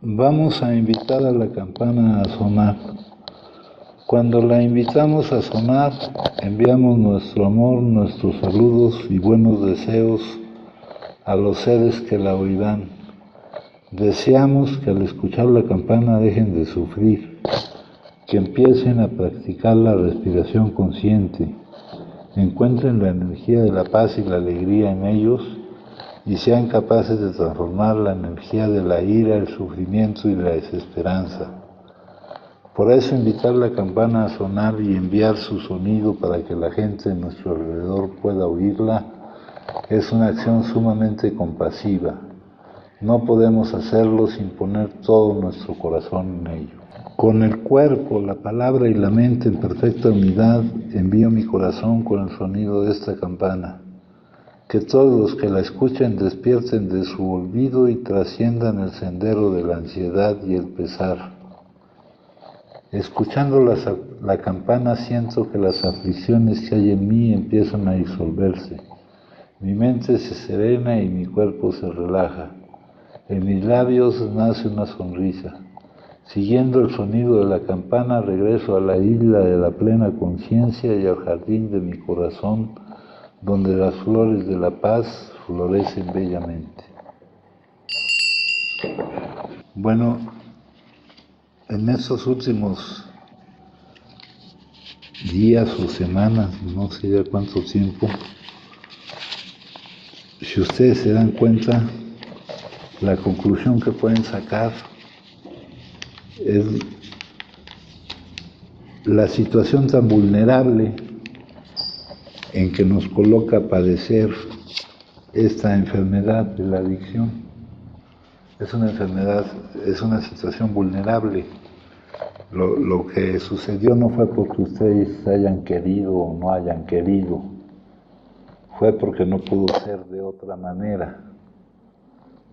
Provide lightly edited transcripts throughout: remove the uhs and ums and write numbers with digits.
Vamos a invitar a la campana a sonar. Cuando la invitamos a sonar, enviamos nuestro amor, nuestros saludos y buenos deseos a los seres que la oirán. Deseamos que al escuchar la campana dejen de sufrir, que empiecen a practicar la respiración consciente, encuentren la energía de la paz y la alegría en ellos y sean capaces de transformar la energía de la ira, el sufrimiento y la desesperanza. Por eso invitar la campana a sonar y enviar su sonido para que la gente en nuestro alrededor pueda oírla es una acción sumamente compasiva. No podemos hacerlo sin poner todo nuestro corazón en ello. Con el cuerpo, la palabra y la mente en perfecta unidad, envío mi corazón con el sonido de esta campana. Que todos los que la escuchen despierten de su olvido y trasciendan el sendero de la ansiedad y el pesar. Escuchando la campana siento que las aflicciones que hay en mí empiezan a disolverse. Mi mente se serena y mi cuerpo se relaja. En mis labios nace una sonrisa. Siguiendo el sonido de la campana regreso a la isla de la plena conciencia y al jardín de mi corazón, donde las flores de la paz florecen bellamente. Bueno, en estos últimos días o semanas, no sé ya cuánto tiempo, si ustedes se dan cuenta, la conclusión que pueden sacar es la situación tan vulnerable en que nos coloca a padecer esta enfermedad de la adicción. Es una enfermedad, es una situación vulnerable. Lo que sucedió no fue porque ustedes hayan querido o no hayan querido, fue porque no pudo ser de otra manera.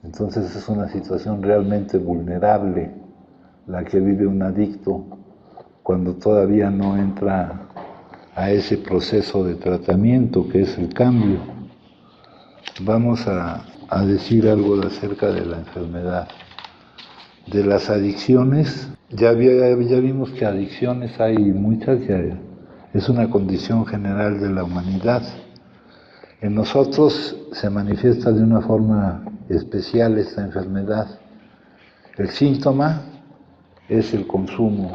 Entonces es una situación realmente vulnerable la que vive un adicto cuando todavía no entra a ese proceso de tratamiento que es el cambio. Vamos a decir algo acerca de la enfermedad. De las adicciones, ya vimos que adicciones hay muchas, es una condición general de la humanidad. En nosotros se manifiesta de una forma especial esta enfermedad. El síntoma es el consumo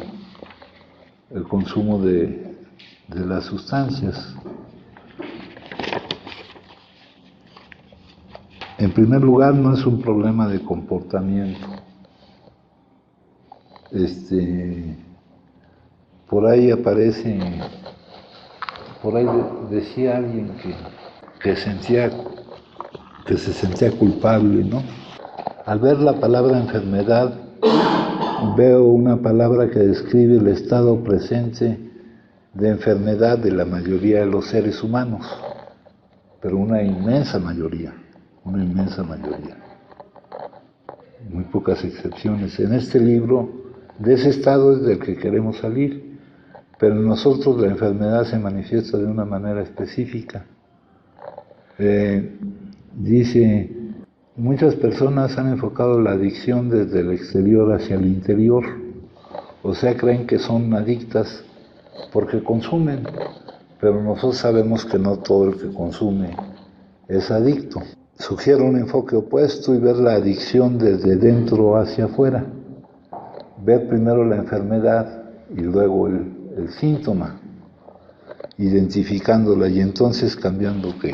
de las sustancias. En primer lugar, no es un problema de comportamiento. Por ahí decía alguien que se sentía culpable, ¿no? Al ver la palabra enfermedad, veo una palabra que describe el estado presente de enfermedad de la mayoría de los seres humanos, pero una inmensa mayoría, muy pocas excepciones. En este libro, de ese estado es del que queremos salir, pero en nosotros la enfermedad se manifiesta de una manera específica. Dice, muchas personas han enfocado la adicción desde el exterior hacia el interior, o sea, creen que son adictas porque consumen, pero nosotros sabemos que no todo el que consume es adicto. Sugiero un enfoque opuesto y ver la adicción desde dentro hacia afuera. Ver primero la enfermedad y luego el síntoma, identificándola y entonces cambiando qué.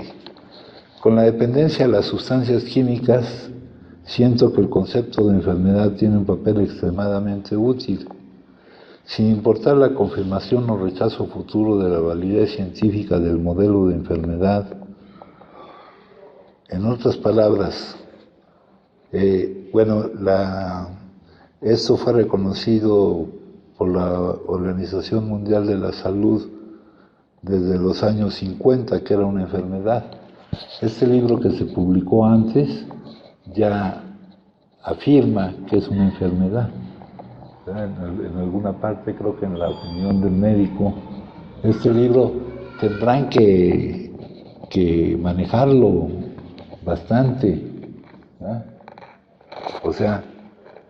Con la dependencia de las sustancias químicas, siento que el concepto de enfermedad tiene un papel extremadamente útil. Sin importar la confirmación o rechazo futuro de la validez científica del modelo de enfermedad, en otras palabras, esto fue reconocido por la Organización Mundial de la Salud desde los años 50, que era una enfermedad. Este libro que se publicó antes ya afirma que es una enfermedad. En alguna parte, creo que en la opinión del médico, este libro tendrán que manejarlo bastante, ¿no? O sea,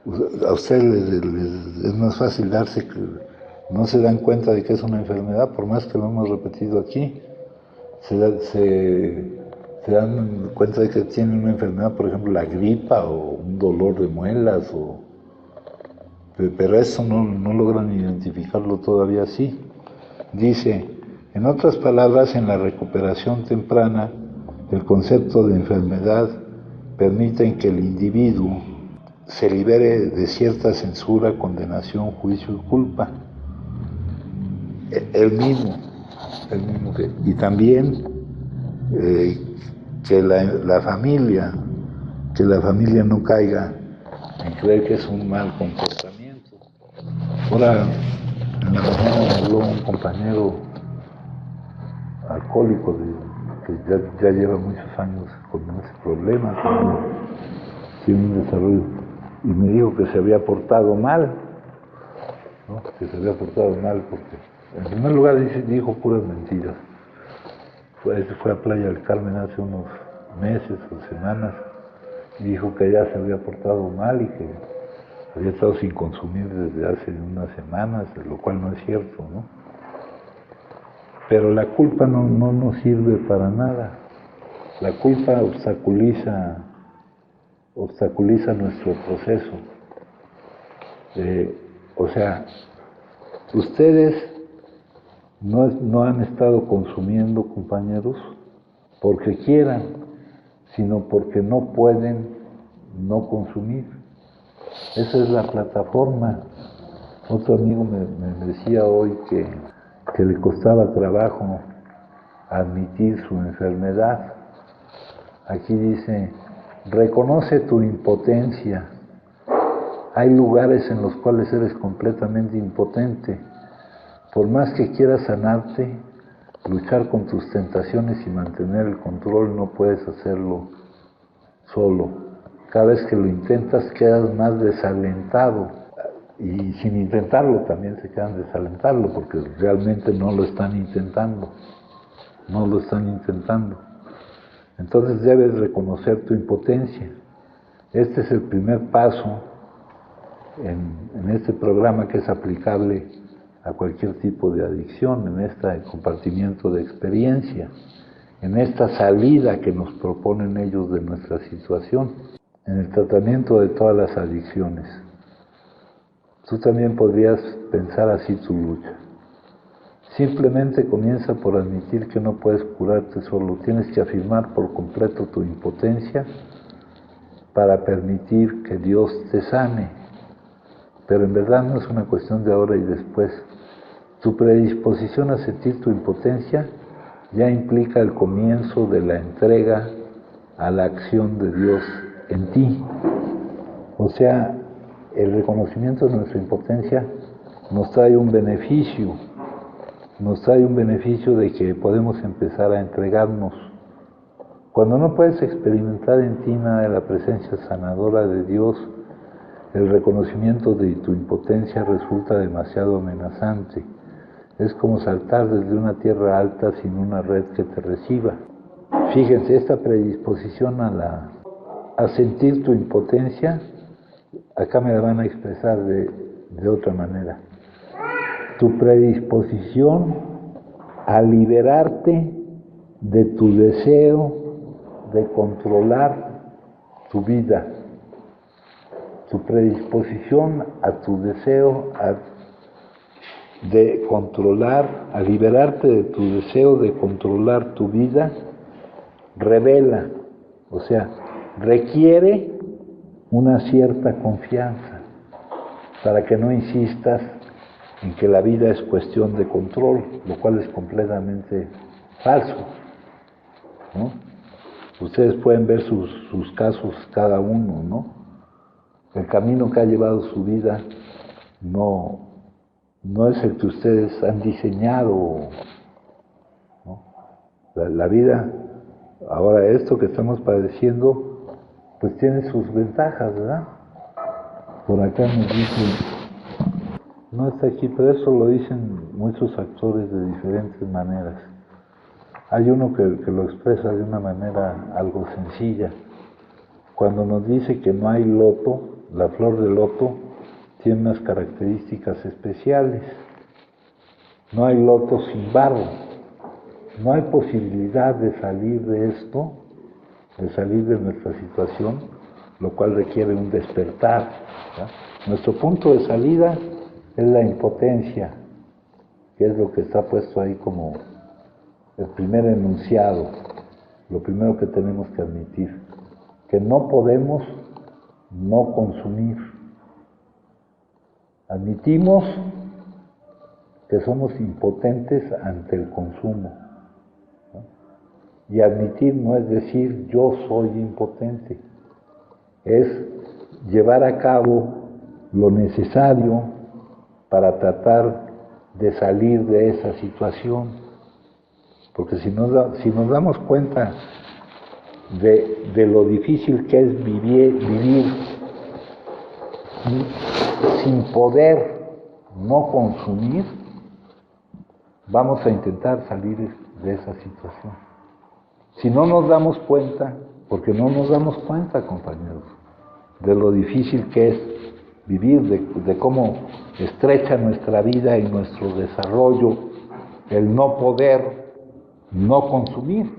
A ustedes es más fácil darse que no se dan cuenta de que es una enfermedad, por más que lo hemos repetido aquí. Se dan cuenta de que tienen una enfermedad, por ejemplo, la gripa o un dolor de muelas, pero eso no logran identificarlo todavía así. Dice, en otras palabras, en la recuperación temprana, el concepto de enfermedad permite que el individuo se libere de cierta censura, condenación, juicio y culpa. El mismo y también que la familia no caiga en creer que es un mal comportamiento. Ahora, en la mañana me habló un compañero alcohólico que ya lleva muchos años con ese problema, tiene un desarrollo, y me dijo que se había portado mal, ¿no? Que se había portado mal porque, en primer lugar, dijo puras mentiras. Fue a Playa del Carmen hace unos meses o semanas y dijo que ya se había portado mal y que había estado sin consumir desde hace unas semanas, lo cual no es cierto, ¿no? Pero la culpa no nos sirve para nada. La culpa obstaculiza nuestro proceso. O sea, ustedes no han estado consumiendo, compañeros, porque quieran, sino porque no pueden no consumir. Esa es la plataforma. Otro amigo me decía hoy que le costaba trabajo admitir su enfermedad. Aquí dice, reconoce tu impotencia. Hay lugares en los cuales eres completamente impotente. Por más que quieras sanarte, luchar con tus tentaciones y mantener el control, no puedes hacerlo solo. Cada vez que lo intentas quedas más desalentado. Y sin intentarlo también se quedan desalentando, porque realmente no lo están intentando. Entonces debes reconocer tu impotencia. Este es el primer paso en este programa que es aplicable a cualquier tipo de adicción, en este compartimiento de experiencia, en esta salida que nos proponen ellos de nuestra situación, en el tratamiento de todas las adicciones. Tú también podrías pensar así tu lucha. Simplemente comienza por admitir que no puedes curarte solo. Tienes que afirmar por completo tu impotencia para permitir que Dios te sane. Pero en verdad no es una cuestión de ahora y después. Tu predisposición a sentir tu impotencia ya implica el comienzo de la entrega a la acción de Dios en ti. O sea, el reconocimiento de nuestra impotencia nos trae un beneficio de que podemos empezar a entregarnos. Cuando no puedes experimentar en ti nada de la presencia sanadora de Dios, el reconocimiento de tu impotencia resulta demasiado amenazante. Es como saltar desde una tierra alta sin una red que te reciba. Fíjense, esta predisposición a sentir tu impotencia, acá me la van a expresar de otra manera. Tu predisposición a liberarte de tu deseo de controlar tu vida. Tu predisposición a tu deseo de controlar, a liberarte de tu deseo de controlar tu vida, revela, o sea, requiere una cierta confianza para que no insistas en que la vida es cuestión de control, lo cual es completamente falso, ¿no? Ustedes pueden ver sus casos cada uno, ¿no? El camino que ha llevado su vida no es el que ustedes han diseñado, ¿no? La vida, ahora esto que estamos padeciendo, pues tiene sus ventajas, ¿verdad? Por acá nos dice, no está aquí, pero eso lo dicen muchos actores de diferentes maneras. Hay uno que lo expresa de una manera algo sencilla. Cuando nos dice que no hay loto, la flor de loto tiene unas características especiales. No hay loto sin barro. No hay posibilidad de salir de esto, de salir de nuestra situación, lo cual requiere un despertar, ¿verdad? Nuestro punto de salida es la impotencia, que es lo que está puesto ahí como el primer enunciado, lo primero que tenemos que admitir, que no podemos no consumir. Admitimos que somos impotentes ante el consumo, ¿no? Y admitir no es decir yo soy impotente, es llevar a cabo lo necesario para tratar de salir de esa situación. Porque si nos damos cuenta de lo difícil que es vivir sin poder no consumir, vamos a intentar salir de esa situación. Si no nos damos cuenta, porque no nos damos cuenta, compañeros, de lo difícil que es vivir, de cómo estrecha nuestra vida y nuestro desarrollo el no poder no consumir.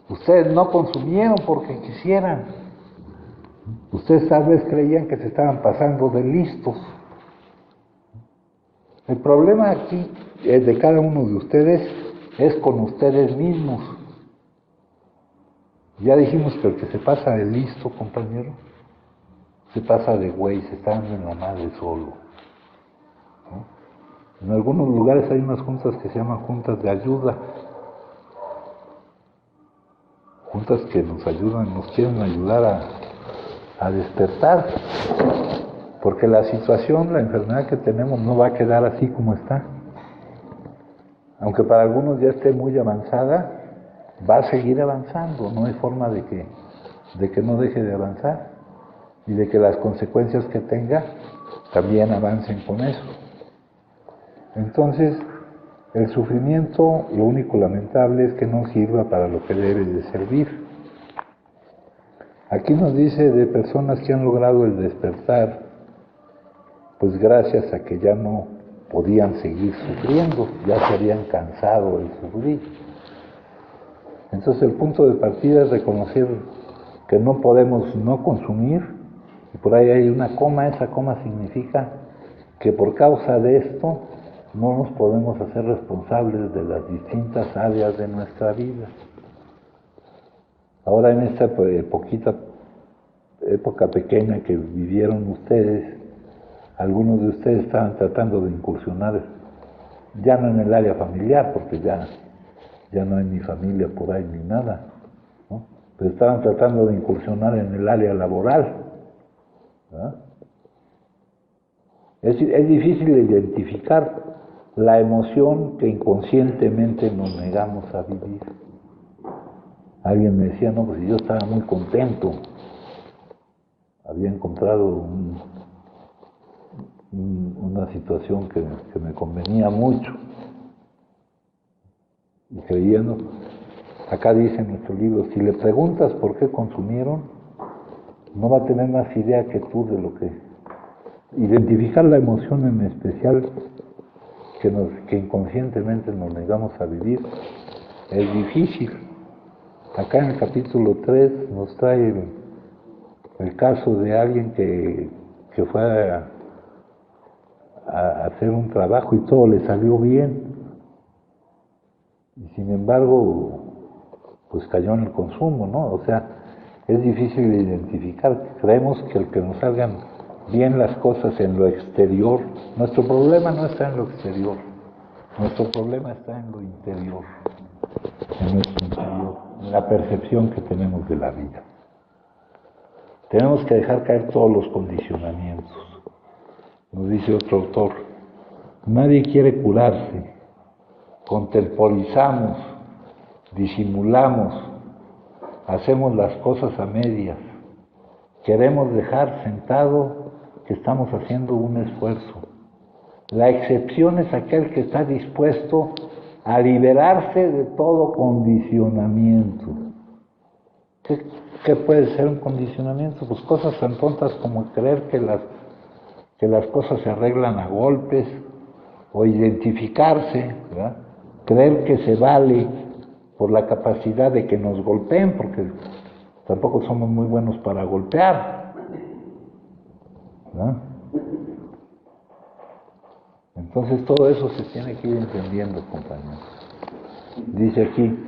Ustedes no consumieron porque quisieran. Ustedes tal vez creían que se estaban pasando de listos. El problema aquí de cada uno de ustedes es con ustedes mismos. Ya dijimos que el que se pasa de listo, compañero, se pasa de güey, se está dando en la madre solo, ¿no? En algunos lugares hay unas juntas que se llaman juntas de ayuda, juntas que nos ayudan, nos quieren ayudar a despertar, porque la situación, la enfermedad que tenemos no va a quedar así como está. Aunque para algunos ya esté muy avanzada, va a seguir avanzando, no hay forma de que no deje de avanzar y de que las consecuencias que tenga también avancen con eso. Entonces, el sufrimiento, lo único lamentable es que no sirva para lo que debe de servir. Aquí nos dice de personas que han logrado el despertar, pues gracias a que ya no podían seguir sufriendo, ya se habían cansado de sufrir. Entonces el punto de partida es reconocer que no podemos no consumir, y por ahí hay una coma, esa coma significa que por causa de esto no nos podemos hacer responsables de las distintas áreas de nuestra vida. Ahora en esta época pequeña que vivieron ustedes, algunos de ustedes estaban tratando de incursionar, ya no en el área familiar, porque ya no hay ni familia por ahí ni nada, ¿no? Pero estaban tratando de incursionar en el área laboral, ¿verdad? Es difícil identificar la emoción que inconscientemente nos negamos a vivir. Alguien me decía, no, pues yo estaba muy contento, había encontrado una situación que me convenía mucho, y creyendo, acá dice en nuestro libro, si le preguntas por qué consumieron, no va a tener más idea que tú de lo que... Identificar la emoción en especial que inconscientemente nos negamos a vivir es difícil. Acá en el capítulo 3 nos trae el caso de alguien que fue a hacer un trabajo y todo le salió bien, y sin embargo pues cayó en el consumo, ¿no? O sea, es difícil de identificar. Creemos que el que nos salgan bien las cosas en lo exterior, nuestro problema no está en lo exterior, nuestro problema está en lo interior, en nuestro interior, en la percepción que tenemos de la vida. Tenemos que dejar caer todos los condicionamientos. Nos dice otro autor, nadie quiere curarse, contemporizamos, disimulamos, hacemos las cosas a medias, queremos dejar sentado que estamos haciendo un esfuerzo. La excepción es aquel que está dispuesto a liberarse de todo condicionamiento. ¿Qué puede ser un condicionamiento? Pues cosas tan tontas como creer que las cosas se arreglan a golpes, o identificarse, ¿verdad? Creer que se vale por la capacidad de que nos golpeen, porque tampoco somos muy buenos para golpear, ¿verdad? Entonces todo eso se tiene que ir entendiendo, compañeros. Dice aquí,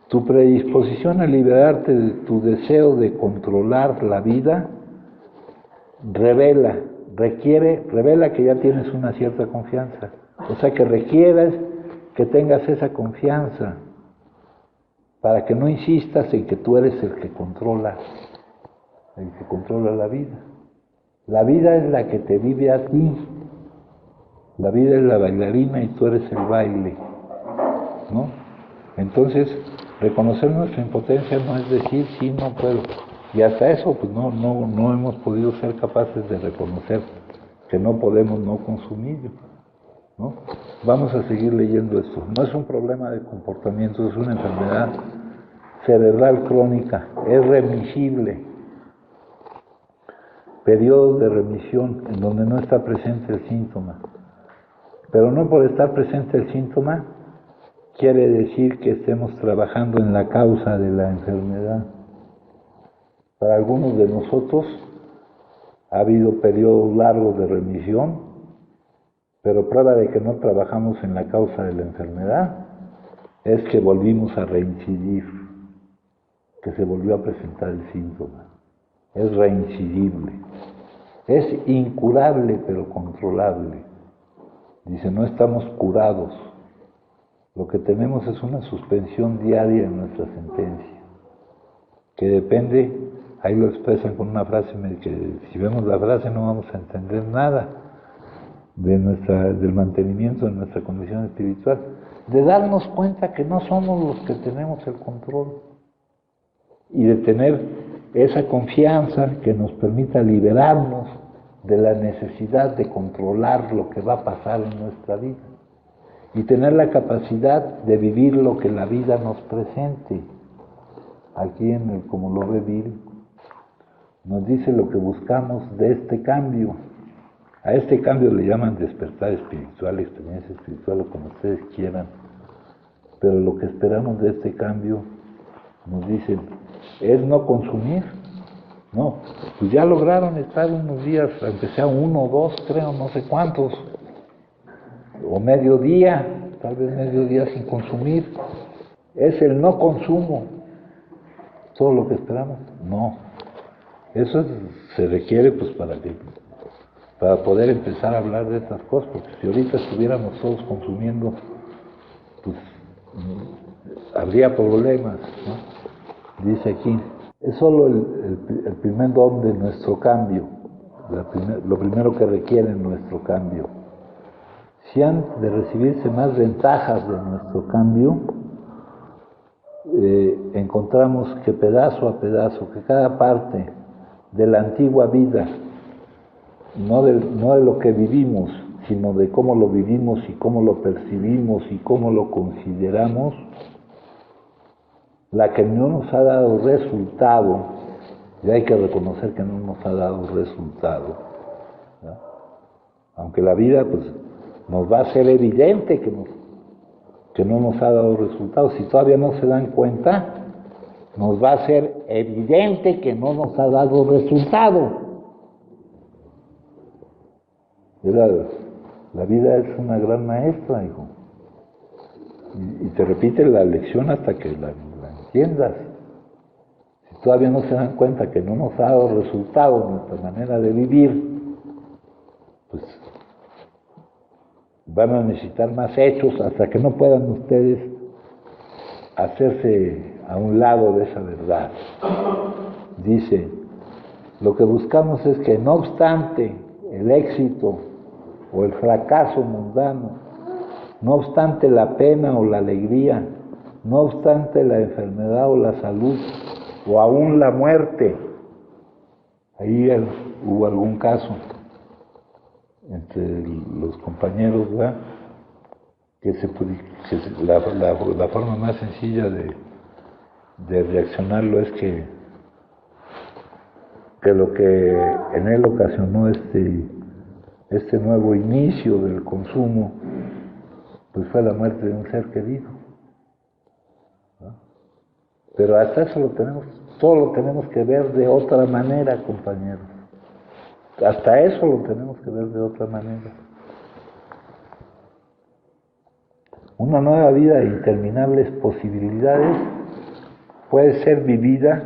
tu predisposición a liberarte de tu deseo de controlar la vida revela que ya tienes una cierta confianza. O sea, que requieres que tengas esa confianza para que no insistas en que tú eres el que controla la vida. La vida es la que te vive a ti. La vida es la bailarina y tú eres el baile, ¿no? Entonces, reconocer nuestra impotencia no es decir, sí, no puedo. Y hasta eso, pues no hemos podido ser capaces de reconocer que no podemos no consumir, ¿no? Vamos a seguir leyendo esto. No es un problema de comportamiento, es una enfermedad cerebral crónica, es remisible. Periodos de remisión en donde no está presente el síntoma. Pero no por estar presente el síntoma quiere decir que estemos trabajando en la causa de la enfermedad. Para algunos de nosotros ha habido periodos largos de remisión, pero prueba de que no trabajamos en la causa de la enfermedad es que volvimos a reincidir, que se volvió a presentar el síntoma. Es reincidible. Es incurable pero controlable. Dice, no estamos curados. Lo que tenemos es una suspensión diaria en nuestra sentencia, que depende, ahí lo expresan con una frase, que si vemos la frase no vamos a entender nada del mantenimiento de nuestra condición espiritual, de darnos cuenta que no somos los que tenemos el control, y de tener esa confianza que nos permita liberarnos de la necesidad de controlar lo que va a pasar en nuestra vida y tener la capacidad de vivir lo que la vida nos presente. Aquí como lo ve Bill, nos dice lo que buscamos de este cambio. A este cambio le llaman despertar espiritual, experiencia espiritual, o como ustedes quieran, pero lo que esperamos de este cambio, nos dicen, es no consumir. No, pues ya lograron estar unos días, aunque sea 1 o 2, creo, no sé cuántos, o mediodía, tal vez mediodía sin consumir. Es el no consumo todo lo que esperamos. No, eso se requiere pues para poder empezar a hablar de estas cosas, porque si ahorita estuviéramos todos consumiendo, pues habría problemas, ¿no? Dice aquí, es solo el primer don de nuestro cambio, lo primero que requiere nuestro cambio. Si han de recibirse más ventajas de nuestro cambio, encontramos que pedazo a pedazo, que cada parte de la antigua vida, no de lo que vivimos, sino de cómo lo vivimos y cómo lo percibimos y cómo lo consideramos, la que no nos ha dado resultado, y hay que reconocer que no nos ha dado resultado, ¿no? Aunque la vida pues nos va a ser evidente que no nos ha dado resultado. Si todavía no se dan cuenta, nos va a ser evidente que no nos ha dado resultado. La vida es una gran maestra, hijo. Y te repite la lección hasta que la entiendas. Si todavía no se dan cuenta que no nos ha dado resultado nuestra manera de vivir, pues van a necesitar más hechos hasta que no puedan ustedes hacerse a un lado de esa verdad. Dice, lo que buscamos es que no obstante el éxito o el fracaso mundano, no obstante la pena o la alegría, no obstante la enfermedad o la salud, o aún la muerte, ahí hubo algún caso entre los compañeros, ¿verdad? La forma más sencilla de reaccionarlo es que que lo que en él ocasionó este nuevo inicio del consumo, pues fue la muerte de un ser querido, ¿no? Pero hasta eso todo lo tenemos que ver de otra manera, compañeros. Hasta eso lo tenemos que ver de otra manera. Una nueva vida de interminables posibilidades puede ser vivida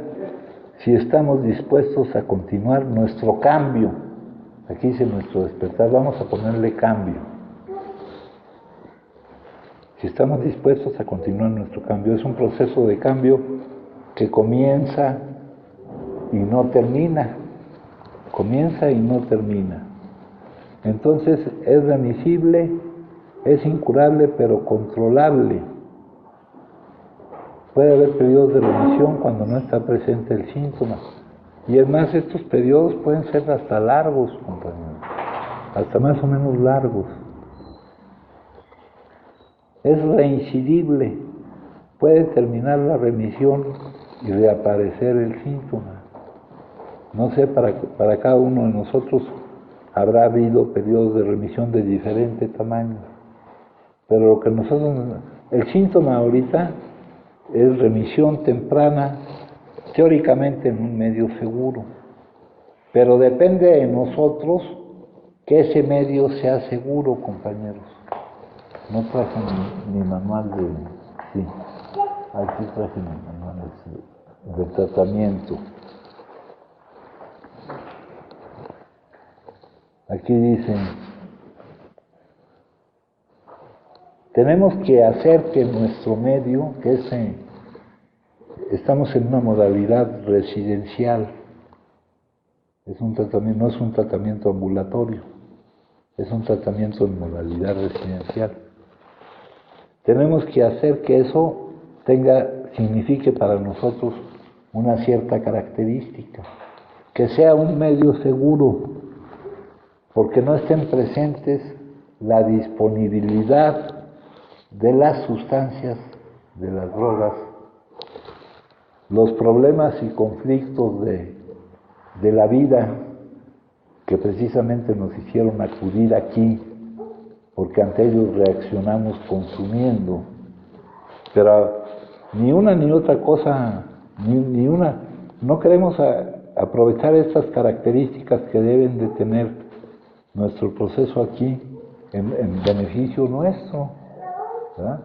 si estamos dispuestos a continuar nuestro cambio. Aquí dice nuestro despertar, vamos a ponerle cambio. Si estamos dispuestos a continuar nuestro cambio, es un proceso de cambio que comienza y no termina. Comienza y no termina. Entonces es remisible, es incurable, pero controlable. Puede haber periodos de remisión cuando no está presente el síntoma. Y es más, estos periodos pueden ser hasta largos, compañeros. Hasta más o menos largos. Es reincidible. Puede terminar la remisión y reaparecer el síntoma. No sé, para cada uno de nosotros habrá habido periodos de remisión de diferente tamaño. Pero lo que el síntoma ahorita es remisión temprana, teóricamente en un medio seguro. Pero depende de nosotros que ese medio sea seguro, compañeros. No traje mi manual sí, aquí traje mi manual de tratamiento. Aquí dicen, tenemos que hacer que nuestro medio, estamos en una modalidad residencial, no es un tratamiento ambulatorio, es un tratamiento en modalidad residencial. Tenemos que hacer que eso signifique para nosotros una cierta característica, que sea un medio seguro, porque no estén presentes la disponibilidad de las sustancias, de las drogas, los problemas y conflictos de la vida que precisamente nos hicieron acudir aquí, porque ante ellos reaccionamos consumiendo. Pero ni una ni otra cosa, no queremos aprovechar estas características que deben de tener nuestro proceso aquí en beneficio nuestro, ¿verdad?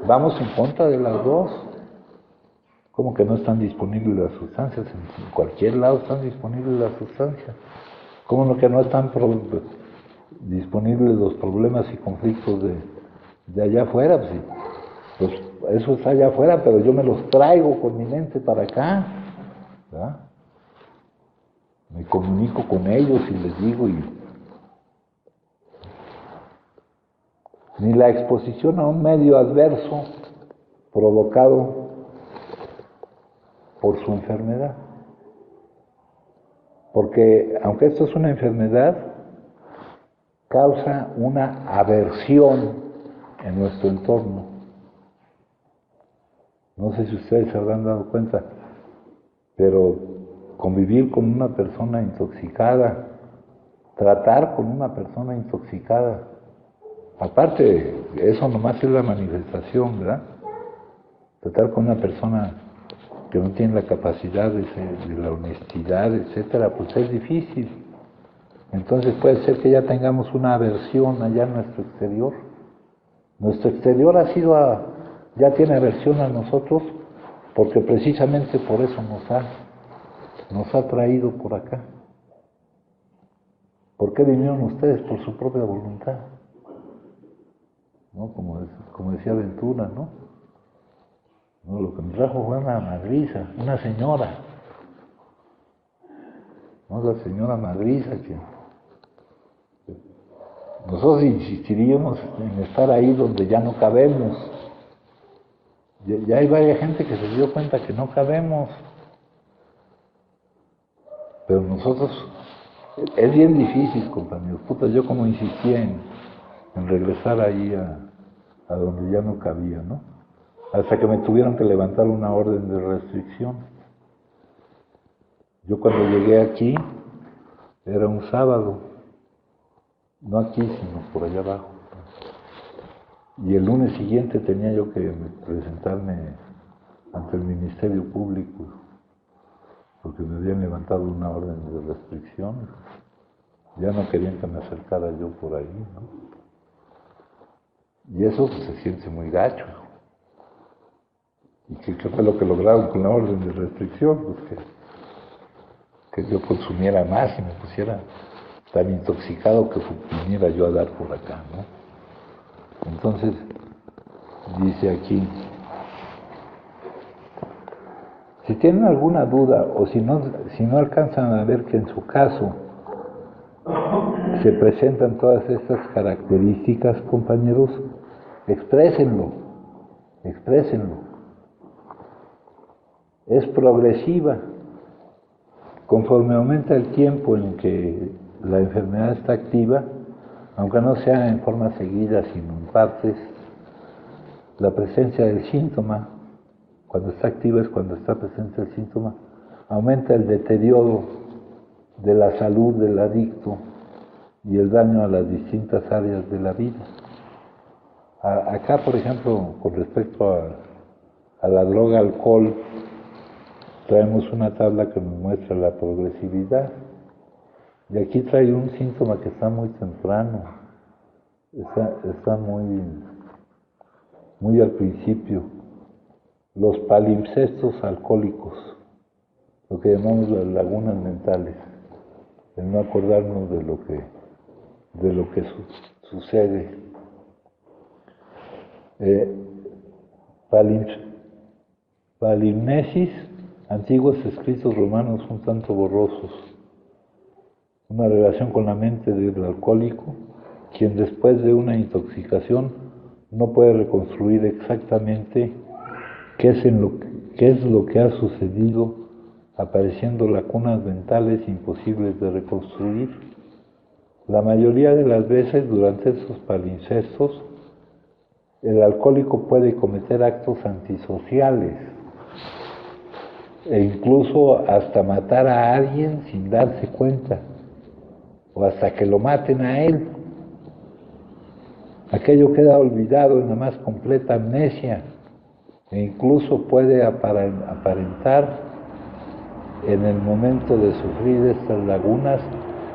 Vamos en contra de las dos. ¿Cómo que no están disponibles las sustancias? En cualquier lado están disponibles las sustancias. ¿Cómo que no están disponibles los problemas y conflictos de allá afuera? Pues eso está allá afuera, pero yo me los traigo con mi mente para acá, ¿verdad? Me comunico con ellos y les digo, ni la exposición a un medio adverso provocado por su enfermedad. Porque aunque esto es una enfermedad, causa una aversión en nuestro entorno. No sé si ustedes se habrán dado cuenta, pero convivir con una persona intoxicada, tratar con una persona intoxicada, aparte, eso nomás es la manifestación, ¿verdad? Tratar con una persona que no tiene la capacidad de la honestidad, etcétera, pues es difícil. Entonces puede ser que ya tengamos una aversión allá en nuestro exterior. Nuestro exterior ya tiene aversión a nosotros, porque precisamente por eso nos ha traído por acá. ¿Por qué vinieron ustedes? Por su propia voluntad, ¿no? Como decía Ventura, ¿no? No, lo que me trajo fue una madriza, una señora, ¿no? La señora madriza que nosotros insistiríamos en estar ahí donde ya no cabemos. Ya hay varias gente que se dio cuenta que no cabemos, pero nosotros, es bien difícil, compañeros. Yo como insistía en regresar ahí a donde ya no cabía, ¿no? Hasta que me tuvieron que levantar una orden de restricción. Yo cuando llegué aquí era un sábado, no aquí, sino por allá abajo. Y el lunes siguiente tenía yo que presentarme ante el Ministerio Público, porque me habían levantado una orden de restricción. Ya no querían que me acercara yo por ahí, ¿no? Y eso pues, se siente muy gacho. ¿Y qué fue lo que lograron con la orden de restricción? Pues que yo consumiera más y me pusiera tan intoxicado que viniera yo a dar por acá, ¿no? Entonces, dice aquí, si tienen alguna duda o si no alcanzan a ver que en su caso se presentan todas estas características, compañeros, exprésenlo. Es progresiva. Conforme aumenta el tiempo en que la enfermedad está activa, aunque no sea en forma seguida, sino en partes, la presencia del síntoma, cuando está activa es cuando está presente el síntoma, aumenta el deterioro de la salud del adicto y el daño a las distintas áreas de la vida. Acá, por ejemplo, con respecto a la droga alcohol, traemos una tabla que nos muestra la progresividad. Y aquí trae un síntoma que está muy temprano, está muy al principio. Los palimpsestos alcohólicos, lo que llamamos las lagunas mentales, el no acordarnos de lo que sucede. Palimnesis, antiguos escritos romanos un tanto borrosos, una relación con la mente del alcohólico, quien después de una intoxicación no puede reconstruir exactamente qué es lo que ha sucedido, apareciendo lagunas mentales imposibles de reconstruir. La mayoría de las veces durante esos palimpsestos, el alcohólico puede cometer actos antisociales e incluso hasta matar a alguien sin darse cuenta, o hasta que lo maten a él. Aquello queda olvidado en la más completa amnesia e incluso puede aparentar en el momento de sufrir estas lagunas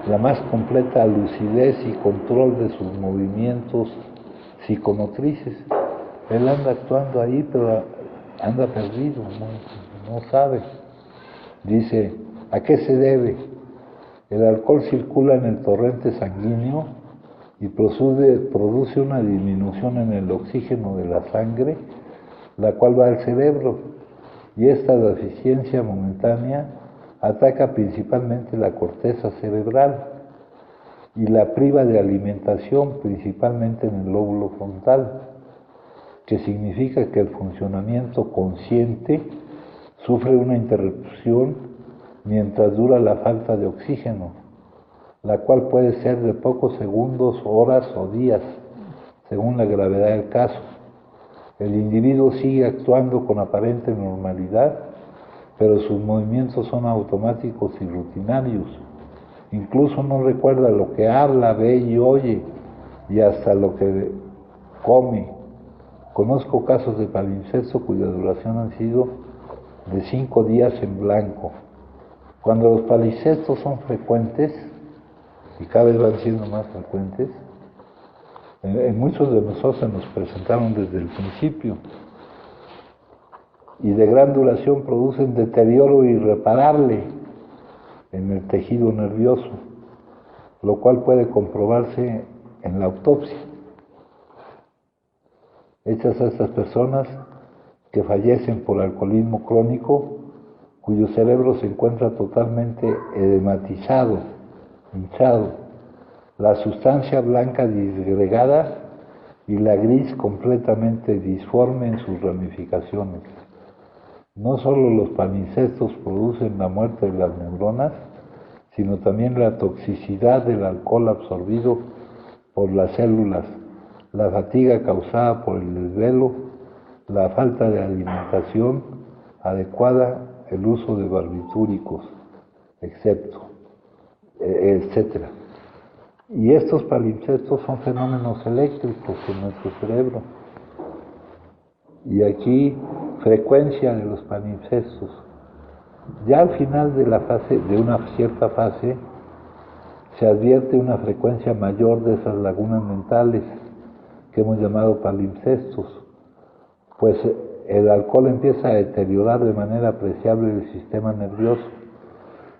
la más completa lucidez y control de sus movimientos psicomotrices. Él anda actuando ahí, pero anda perdido, no sabe. Dice, ¿a qué se debe? El alcohol circula en el torrente sanguíneo y produce una disminución en el oxígeno de la sangre, la cual va al cerebro, y esta deficiencia momentánea ataca principalmente la corteza cerebral y la priva de alimentación, principalmente en el lóbulo frontal, que significa que el funcionamiento consciente sufre una interrupción mientras dura la falta de oxígeno, la cual puede ser de pocos segundos, horas o días, según la gravedad del caso. El individuo sigue actuando con aparente normalidad, pero sus movimientos son automáticos y rutinarios. Incluso no recuerda lo que habla, ve y oye, y hasta lo que come. Conozco casos de palimpsesto cuya duración han sido de 5 días en blanco. Cuando los palimpsestos son frecuentes, y cada vez van siendo más frecuentes, en muchos de nosotros se nos presentaron desde el principio, y de gran duración producen deterioro irreparable en el tejido nervioso, lo cual puede comprobarse en la autopsia. Hechas a estas personas que fallecen por alcoholismo crónico, cuyo cerebro se encuentra totalmente edematizado, hinchado, la sustancia blanca disgregada y la gris completamente disforme en sus ramificaciones. No solo los palimpsestos producen la muerte de las neuronas, sino también la toxicidad del alcohol absorbido por las células, la fatiga causada por el desvelo, la falta de alimentación adecuada, el uso de barbitúricos. excepto, etcétera. Y estos palimpsestos son fenómenos eléctricos en nuestro cerebro. Y aquí, frecuencia de los palimpsestos. Ya al final de la fase, de una cierta fase, se advierte una frecuencia mayor de esas lagunas mentales que hemos llamado palimpsestos, pues el alcohol empieza a deteriorar de manera apreciable el sistema nervioso.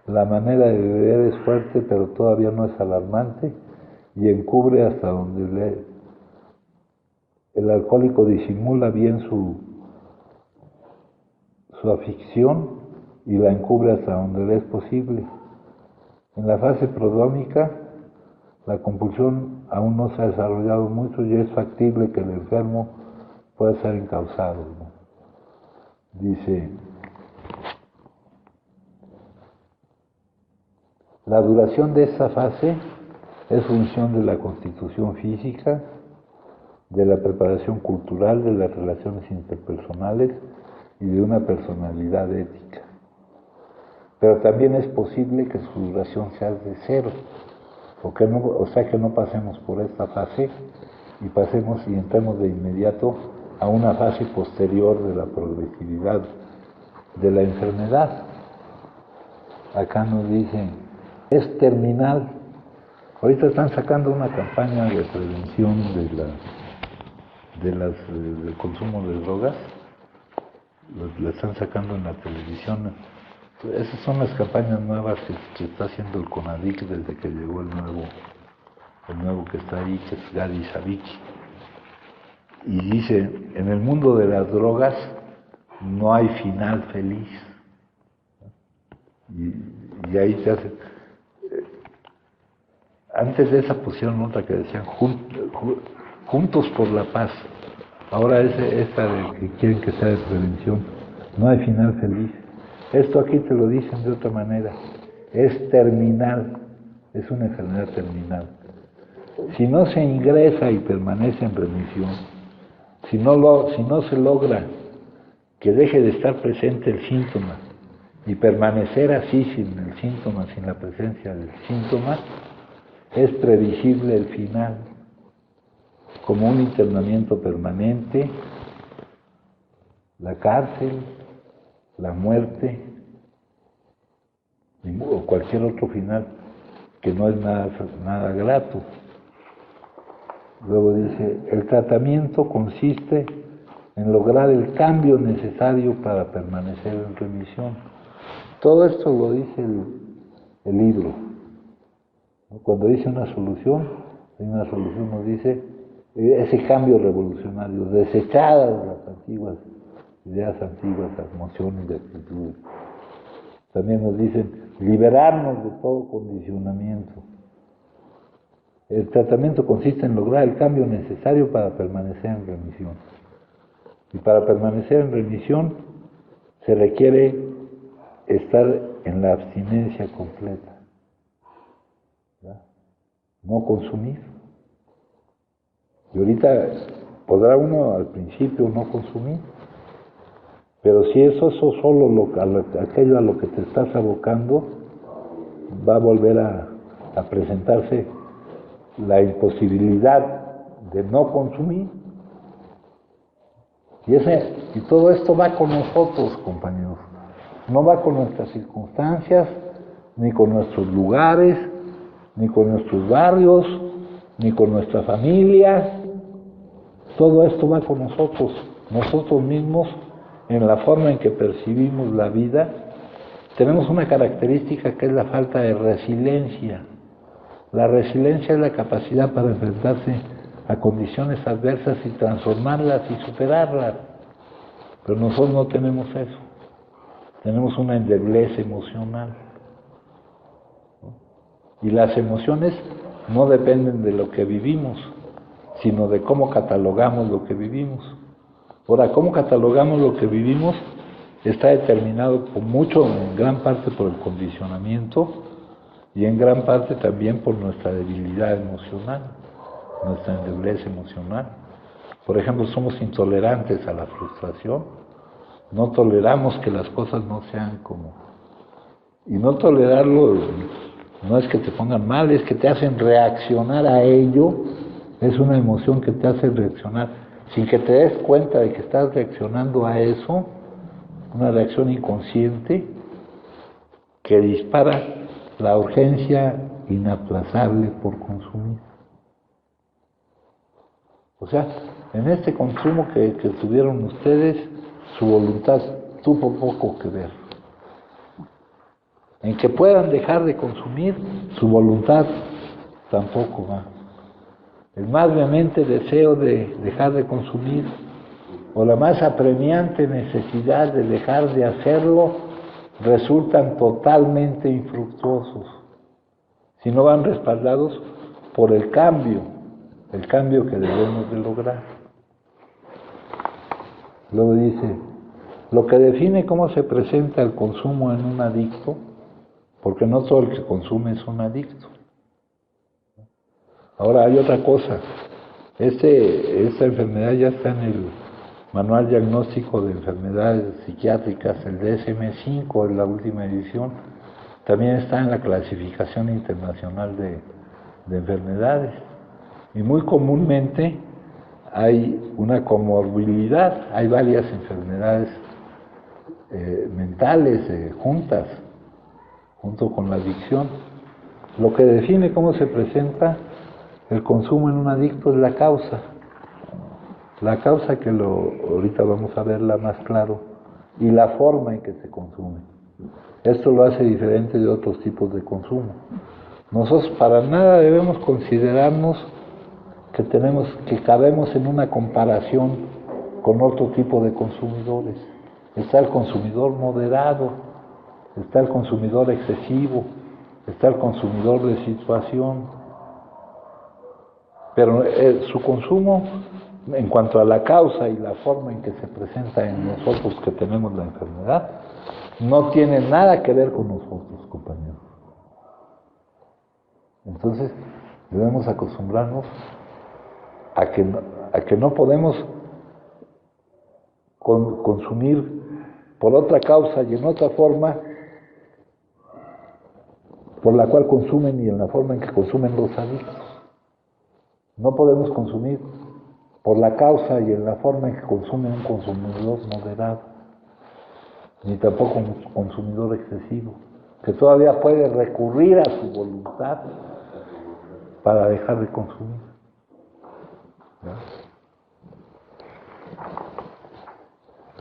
La manera de beber es fuerte, pero todavía no es alarmante y encubre hasta donde el alcohólico disimula bien su afición y la encubre hasta donde le es posible. En la fase prodrómica, la compulsión aún no se ha desarrollado mucho y es factible que el enfermo pueda ser encausado, ¿no? Dice, la duración de esta fase es función de la constitución física, de la preparación cultural, de las relaciones interpersonales y de una personalidad ética. Pero también es posible que su duración sea de cero, o sea que no pasemos por esta fase y pasemos y entremos de inmediato a una fase posterior de la progresividad de la enfermedad. Acá nos dicen, es terminal. Ahorita están sacando una campaña de prevención del consumo de drogas, la están sacando en la televisión. Esas son las campañas nuevas que está haciendo el CONADIC desde que llegó el nuevo que está ahí, que es Gadi Savicki. Y dice, en el mundo de las drogas no hay final feliz. Y ahí te hace... Antes de esa pusieron otra que decían, juntos por la paz. Ahora esta de que quieren que sea de prevención, no hay final feliz. Esto aquí te lo dicen de otra manera, es terminal, es una enfermedad terminal. Si no se ingresa y permanece en remisión, si no se logra que deje de estar presente el síntoma y permanecer así sin el síntoma, sin la presencia del síntoma, es previsible el final, como un internamiento permanente, la cárcel, la muerte o cualquier otro final que no es nada grato. Luego dice, el tratamiento consiste en lograr el cambio necesario para permanecer en remisión. Todo esto lo dice el libro. Cuando dice una solución nos dice ese cambio revolucionario, desechadas las antiguas ideas antiguas, las emociones y actitudes. También nos dicen liberarnos de todo condicionamiento. El tratamiento consiste en lograr el cambio necesario para permanecer en remisión. Y para permanecer en remisión se requiere estar en la abstinencia completa. ¿Verdad? No consumir. Y ahorita podrá uno al principio no consumir, pero si eso solo aquello a lo que te estás abocando, va a volver a presentarse la imposibilidad de no consumir. Y todo esto va con nosotros, compañeros. No va con nuestras circunstancias, ni con nuestros lugares, ni con nuestros barrios, ni con nuestra familia. Todo esto va con nosotros mismos, en la forma en que percibimos la vida. Tenemos una característica que es la falta de resiliencia. La resiliencia es la capacidad para enfrentarse a condiciones adversas y transformarlas y superarlas. Pero nosotros no tenemos eso. Tenemos una endeblez emocional. Y las emociones no dependen de lo que vivimos, sino de cómo catalogamos lo que vivimos. Ahora, cómo catalogamos lo que vivimos está determinado en gran parte por el condicionamiento y en gran parte también por nuestra debilidad emocional, nuestra endeblez emocional. Por ejemplo, somos intolerantes a la frustración, no toleramos que las cosas no sean como Y no tolerarlo no es que te pongan mal, es que te hacen reaccionar a ello. Es una emoción que te hace reaccionar sin que te des cuenta de que estás reaccionando a eso, una reacción inconsciente que dispara la urgencia inaplazable por consumir. O sea, en este consumo que tuvieron ustedes, su voluntad tuvo poco que ver. En que puedan dejar de consumir, su voluntad tampoco va. El más vehemente deseo de dejar de consumir o la más apremiante necesidad de dejar de hacerlo resultan totalmente infructuosos si no van respaldados por el cambio que debemos de lograr. Luego dice, lo que define cómo se presenta el consumo en un adicto, porque no todo el que consume es un adicto. Ahora hay otra cosa, esta enfermedad ya está en el Manual Diagnóstico de Enfermedades Psiquiátricas, el DSM-5, en la última edición, también está en la Clasificación Internacional de enfermedades. Y muy comúnmente hay una comorbilidad, hay varias enfermedades mentales juntas, junto con la adicción. Lo que define cómo se presenta el consumo en un adicto es la causa. La causa que ahorita vamos a verla más claro, y la forma en que se consume. Esto lo hace diferente de otros tipos de consumo. Nosotros para nada debemos considerarnos que cabemos en una comparación con otro tipo de consumidores. Está el consumidor moderado, está el consumidor excesivo, está el consumidor de situación. Pero su consumo, en cuanto a la causa y la forma en que se presenta en nosotros que tenemos la enfermedad, no tiene nada que ver con nosotros, compañeros. Entonces, debemos acostumbrarnos a que no podemos consumir por otra causa y en otra forma por la cual consumen y en la forma en que consumen los adictos. No podemos consumir por la causa y en la forma en que consume un consumidor moderado, ni tampoco un consumidor excesivo, que todavía puede recurrir a su voluntad para dejar de consumir.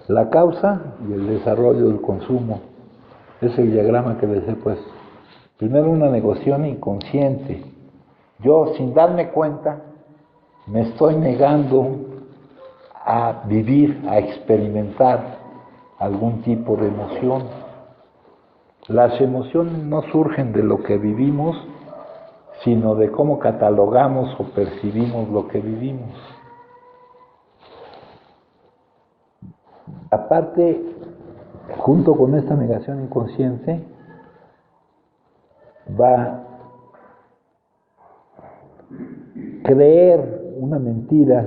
La causa y el desarrollo del consumo es el diagrama que les he puesto. Primero, una negociación inconsciente. Yo, sin darme cuenta, me estoy negando a vivir, a experimentar algún tipo de emoción. Las emociones no surgen de lo que vivimos, sino de cómo catalogamos o percibimos lo que vivimos. Aparte, junto con esta negación inconsciente, va creer una mentira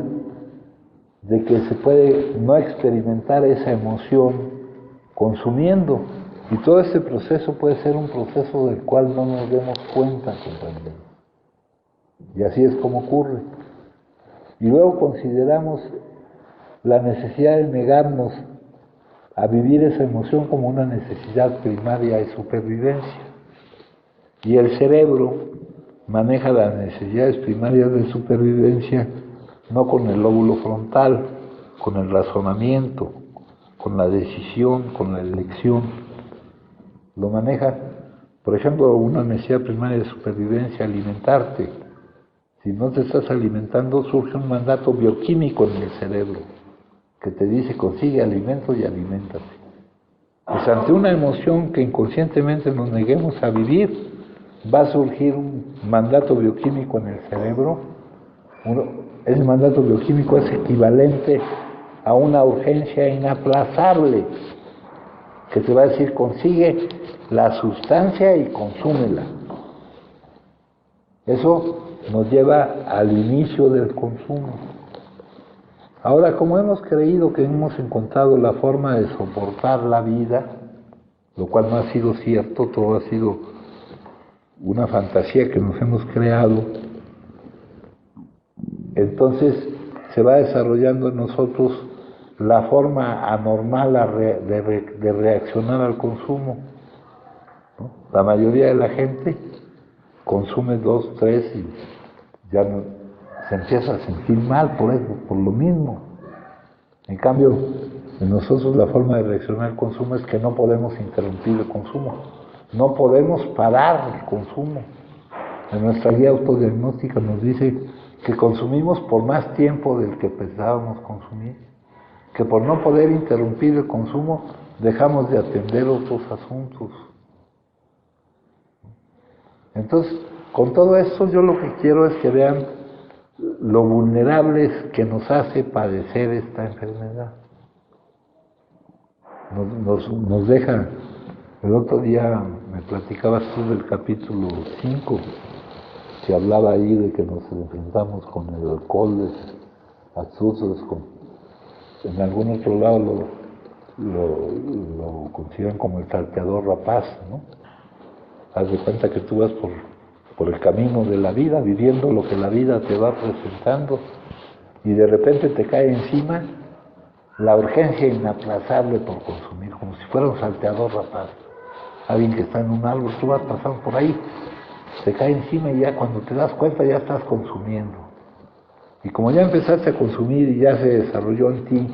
de que se puede no experimentar esa emoción consumiendo. Y todo este proceso puede ser un proceso del cual no nos demos cuenta, compañeros. Y así es como ocurre. Y luego consideramos la necesidad de negarnos a vivir esa emoción como una necesidad primaria de supervivencia. Y el cerebro maneja las necesidades primarias de supervivencia no con el lóbulo frontal, con el razonamiento, con la decisión, con la elección. Lo maneja, por ejemplo, una necesidad primaria de supervivencia, alimentarte. Si no te estás alimentando, surge un mandato bioquímico en el cerebro que te dice consigue alimento y aliméntate. Pues ante una emoción que inconscientemente nos neguemos a vivir, va a surgir un mandato bioquímico en el cerebro. Ese mandato bioquímico es equivalente a una urgencia inaplazable que te va a decir consigue la sustancia y consúmela. Eso nos lleva al inicio del consumo. Ahora, como hemos creído que hemos encontrado la forma de soportar la vida lo cual no ha sido cierto, todo ha sido una fantasía que nos hemos creado. Entonces se va desarrollando en nosotros la forma anormal de reaccionar al consumo, ¿no? La mayoría de la gente consume 2, 3 y ya no, se empieza a sentir mal por eso, por lo mismo. En cambio, en nosotros la forma de reaccionar al consumo es que no podemos interrumpir el consumo, no podemos parar el consumo. En nuestra guía autodiagnóstica nos dice que consumimos por más tiempo del que pensábamos consumir, que por no poder interrumpir el consumo dejamos de atender otros asuntos. Entonces, con todo esto yo lo que quiero es que vean lo vulnerables que nos hace padecer esta enfermedad. Nos deja, el otro día me platicabas tú del capítulo 5, que hablaba ahí de que nos enfrentamos con el alcohol, absurdos, en algún otro lado lo consideran como el salteador rapaz, ¿no? Haz de cuenta que tú vas por el camino de la vida, viviendo lo que la vida te va presentando, y de repente te cae encima la urgencia inaplazable por consumir, como si fuera un salteador rapaz. Alguien que está en un árbol, tú vas pasando por ahí, te cae encima y ya cuando te das cuenta ya estás consumiendo. Y como ya empezaste a consumir y ya se desarrolló en ti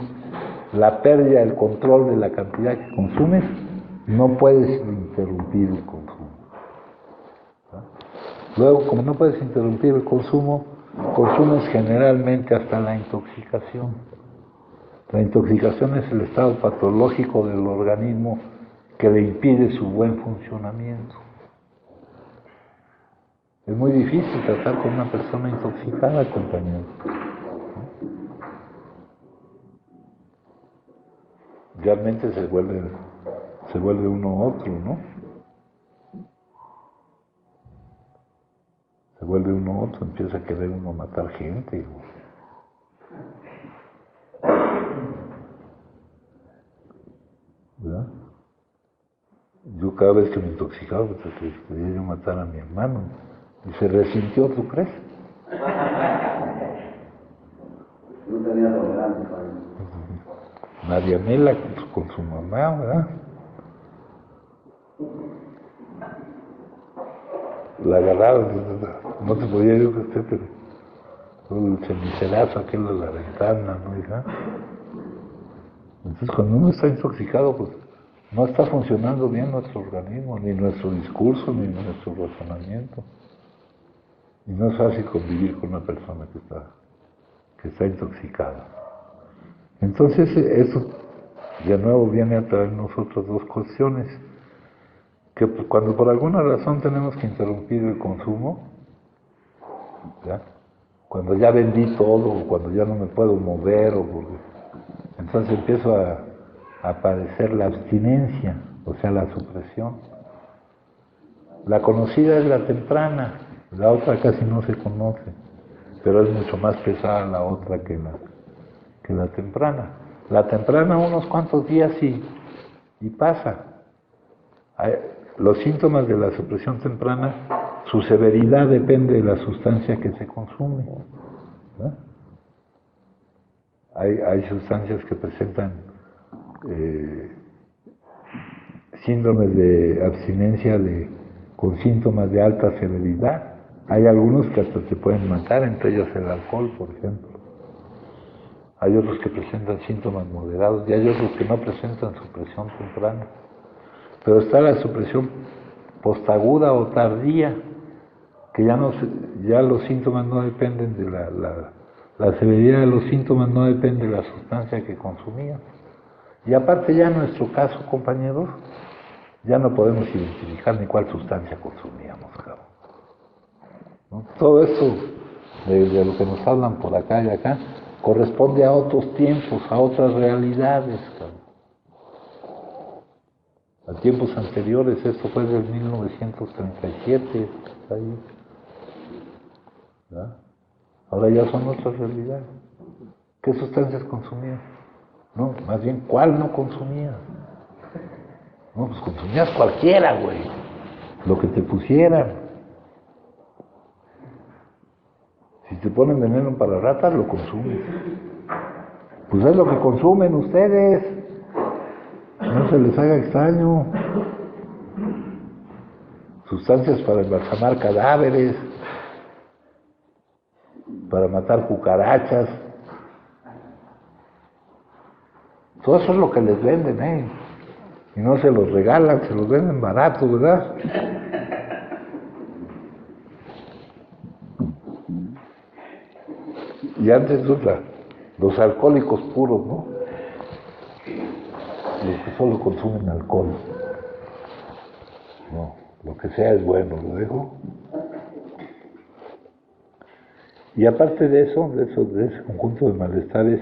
la pérdida del control de la cantidad que consumes, no puedes interrumpir el consumo. Luego, como no puedes interrumpir el consumo, consumes generalmente hasta la intoxicación. La intoxicación es el estado patológico del organismo que le impide su buen funcionamiento. Es muy difícil tratar con una persona intoxicada, compañero. Realmente se vuelve uno otro, ¿no? Se vuelve uno otro, empieza a querer uno matar gente. ¿Verdad? Yo cada vez que me intoxicaba, quería yo matar a mi hermano. Y se resintió, ¿tú crees? No tenía tolerancia para eso. María Mela con su mamá, ¿verdad? La agarraba, no te podía yo hacer el cenicerazo aquel de la ventana, ¿no, hija? Entonces, cuando uno está intoxicado, pues no está funcionando bien nuestro organismo, ni nuestro discurso, ni nuestro razonamiento. Y no es fácil convivir con una persona que está intoxicada. Entonces, eso de nuevo viene a traernos otras dos cuestiones. Que cuando por alguna razón tenemos que interrumpir el consumo, ¿ya? Cuando ya vendí todo, o cuando ya no me puedo mover, entonces empiezo a padecer la abstinencia, o sea, la supresión. La conocida es la temprana, la otra casi no se conoce, pero es mucho más pesada la otra que la temprana. La temprana unos cuantos días y pasa. Los síntomas de la supresión temprana, su severidad depende de la sustancia que se consume, ¿no? Hay sustancias que presentan síndromes de abstinencia con síntomas de alta severidad. Hay algunos que hasta te pueden matar, entre ellos el alcohol, por ejemplo. Hay otros que presentan síntomas moderados y hay otros que no presentan supresión temprana. Pero está la supresión postaguda o tardía, que ya los síntomas no dependen de la severidad de los síntomas no depende de la sustancia que consumían. Y aparte ya en nuestro caso, compañeros, ya no podemos identificar ni cuál sustancia consumíamos, cabrón, ¿no? Todo esto de lo que nos hablan por acá y acá corresponde a otros tiempos, a otras realidades, cabrón. A tiempos anteriores, esto fue del 1937, ahí, ¿verdad? Ahora ya son otras realidades. ¿Qué sustancias consumías? No, más bien, ¿cuál no consumías? No, pues consumías cualquiera, güey. Lo que te pusieran. Si te ponen veneno para ratas, lo consumes. Pues es lo que consumen ustedes. No se les haga extraño. Sustancias para embalsamar cadáveres, para matar cucarachas. Todo eso es lo que les venden, ¿eh? Y no se los regalan, se los venden barato, ¿verdad? Y antes los alcohólicos puros, ¿no? Los que solo consumen alcohol. No, lo que sea es bueno, lo dejo. Y aparte de ese conjunto de malestares,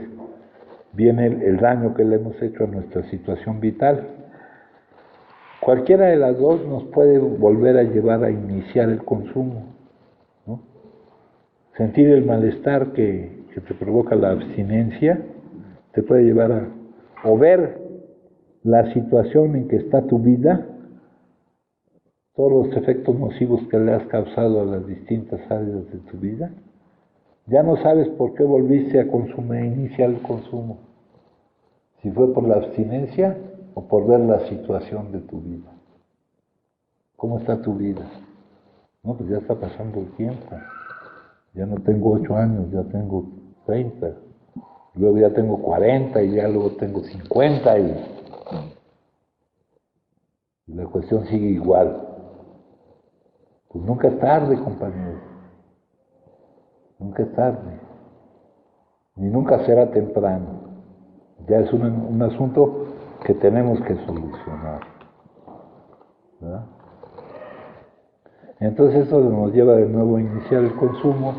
viene el daño que le hemos hecho a nuestra situación vital. Cualquiera de las dos nos puede volver a llevar a iniciar el consumo, ¿no? Sentir el malestar que te provoca la abstinencia te puede llevar o ver la situación en que está tu vida, todos los efectos nocivos que le has causado a las distintas áreas de tu vida. Ya no sabes por qué volviste a consumir, iniciar el consumo. Si fue por la abstinencia o por ver la situación de tu vida. ¿Cómo está tu vida? No, pues ya está pasando el tiempo. Ya no tengo 8 años, ya tengo 30. Luego ya tengo 40 y ya luego tengo 50 y la cuestión sigue igual. Pues nunca es tarde, compañeros. Nunca es tarde. Ni nunca será temprano. Ya es un asunto que tenemos que solucionar, ¿verdad? Entonces eso nos lleva de nuevo a iniciar el consumo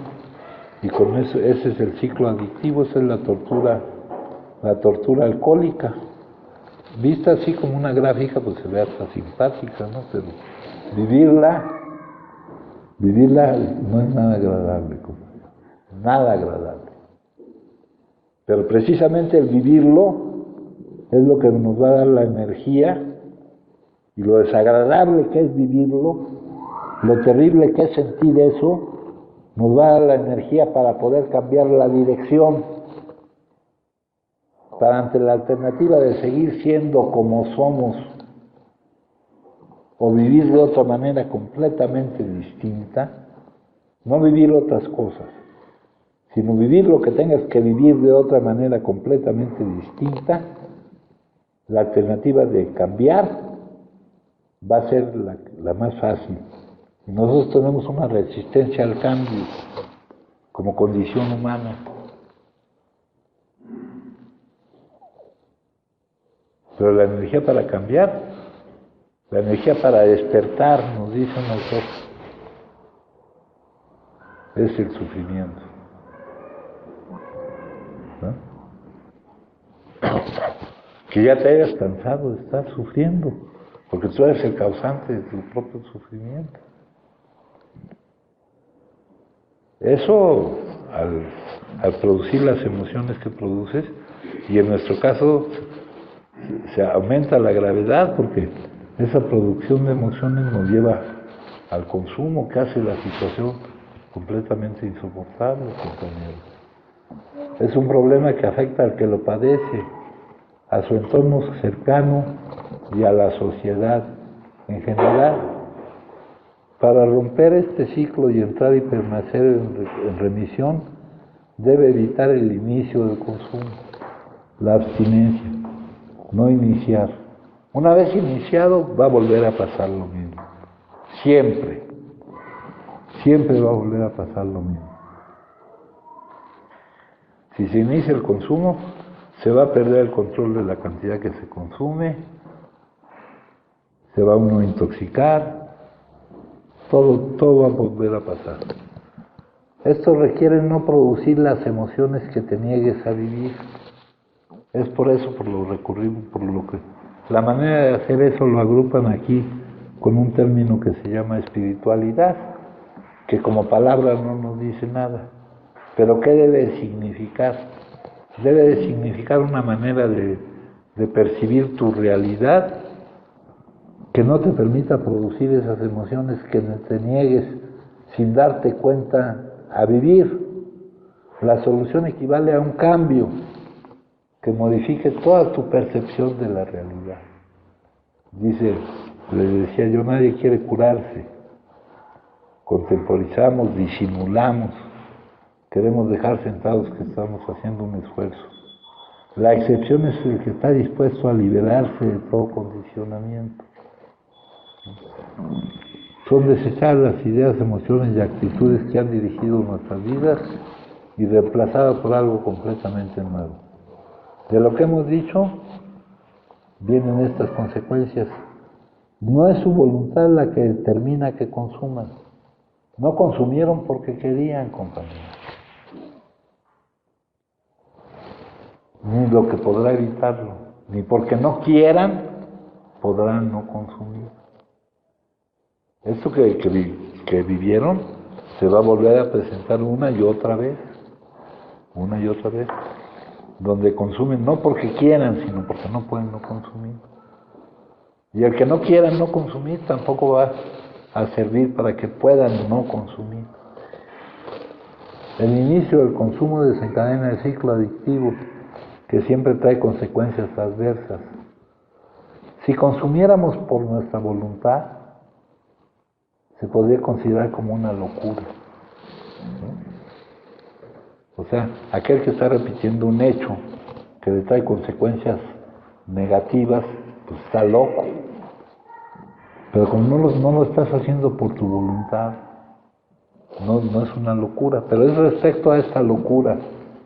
y con eso, ese es el ciclo adictivo, esa es la tortura alcohólica. Vista así como una gráfica, pues se ve hasta simpática, ¿no? Pero vivirla no es nada agradable, nada agradable. Pero precisamente el vivirlo es lo que nos va a dar la energía y lo desagradable que es vivirlo, lo terrible que es sentir eso, nos va a dar la energía para poder cambiar la dirección, para ante la alternativa de seguir siendo como somos o vivir de otra manera completamente distinta, no vivir otras cosas, sino vivir lo que tengas que vivir de otra manera completamente distinta. La alternativa de cambiar va a ser la más fácil. Y nosotros tenemos una resistencia al cambio como condición humana. Pero la energía para cambiar, la energía para despertar, nos dice un autor, es el sufrimiento. ¿No? Que ya te hayas cansado de estar sufriendo, porque tú eres el causante de tu propio sufrimiento. Eso, al producir las emociones que produces, y en nuestro caso se aumenta la gravedad, porque esa producción de emociones nos lleva al consumo, que hace la situación completamente insoportable, compañeros. Es un problema que afecta al que lo padece, a su entorno cercano y a la sociedad en general. Para romper este ciclo y entrar y permanecer en remisión, debe evitar el inicio del consumo, la abstinencia, no iniciar. Una vez iniciado, va a volver a pasar lo mismo. Siempre va a volver a pasar lo mismo. Si se inicia el consumo, se va a perder el control de la cantidad que se consume, se va uno a intoxicar, todo va a volver a pasar. Esto requiere no producir las emociones que te niegues a vivir. Es por eso, por lo que la manera de hacer eso lo agrupan aquí con un término que se llama espiritualidad, que como palabra no nos dice nada. Pero ¿qué debe significar? Debe de significar una manera de percibir tu realidad que no te permita producir esas emociones, que te niegues sin darte cuenta a vivir. La solución equivale a un cambio que modifique toda tu percepción de la realidad. Dice, le decía yo, nadie quiere curarse. Contemporizamos, disimulamos, queremos dejar sentados que estamos haciendo un esfuerzo. La excepción es el que está dispuesto a liberarse de todo condicionamiento. Son desechar las ideas, emociones y actitudes que han dirigido nuestras vidas y reemplazadas por algo completamente nuevo. De lo que hemos dicho, vienen estas consecuencias. No es su voluntad la que determina que consuman. No consumieron porque querían, compañeros. Ni lo que podrá evitarlo. Ni porque no quieran, podrán no consumir. Esto que vivieron se va a volver a presentar una y otra vez. Una y otra vez. Donde consumen no porque quieran, sino porque no pueden no consumir. Y el que no quiera no consumir tampoco va a servir para que puedan no consumir. El inicio del consumo desencadena el ciclo adictivo que siempre trae consecuencias adversas. Si consumiéramos por nuestra voluntad, se podría considerar como una locura, ¿no? O sea, aquel que está repitiendo un hecho que le trae consecuencias negativas, pues está loco. Pero como no lo estás haciendo por tu voluntad, no es una locura. Pero es respecto a esta locura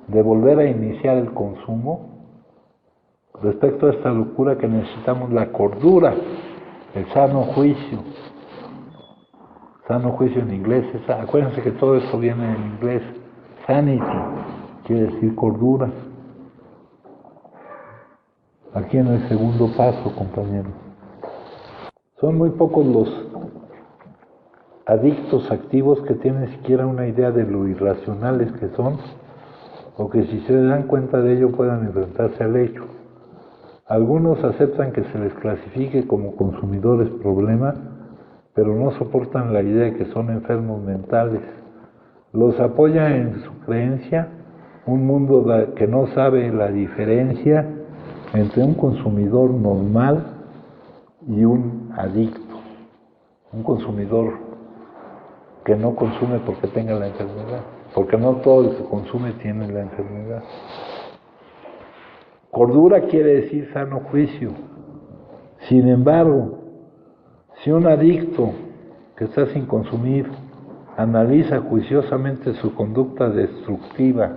de volver a iniciar el consumo, respecto a esta locura que necesitamos la cordura, el sano juicio. Sano juicio en inglés, acuérdense que todo esto viene en inglés. Sanity quiere decir cordura. Aquí en el segundo paso, compañeros. Son muy pocos los adictos activos que tienen siquiera una idea de lo irracionales que son, o que si se dan cuenta de ello puedan enfrentarse al hecho. Algunos aceptan que se les clasifique como consumidores problema, pero no soportan la idea de que son enfermos mentales. Los apoya en su creencia un mundo que no sabe la diferencia entre un consumidor normal y un adicto, un consumidor que no consume porque tenga la enfermedad, porque no todo el que consume tiene la enfermedad. Cordura quiere decir sano juicio. Sin embargo, si un adicto que está sin consumir analiza juiciosamente su conducta destructiva,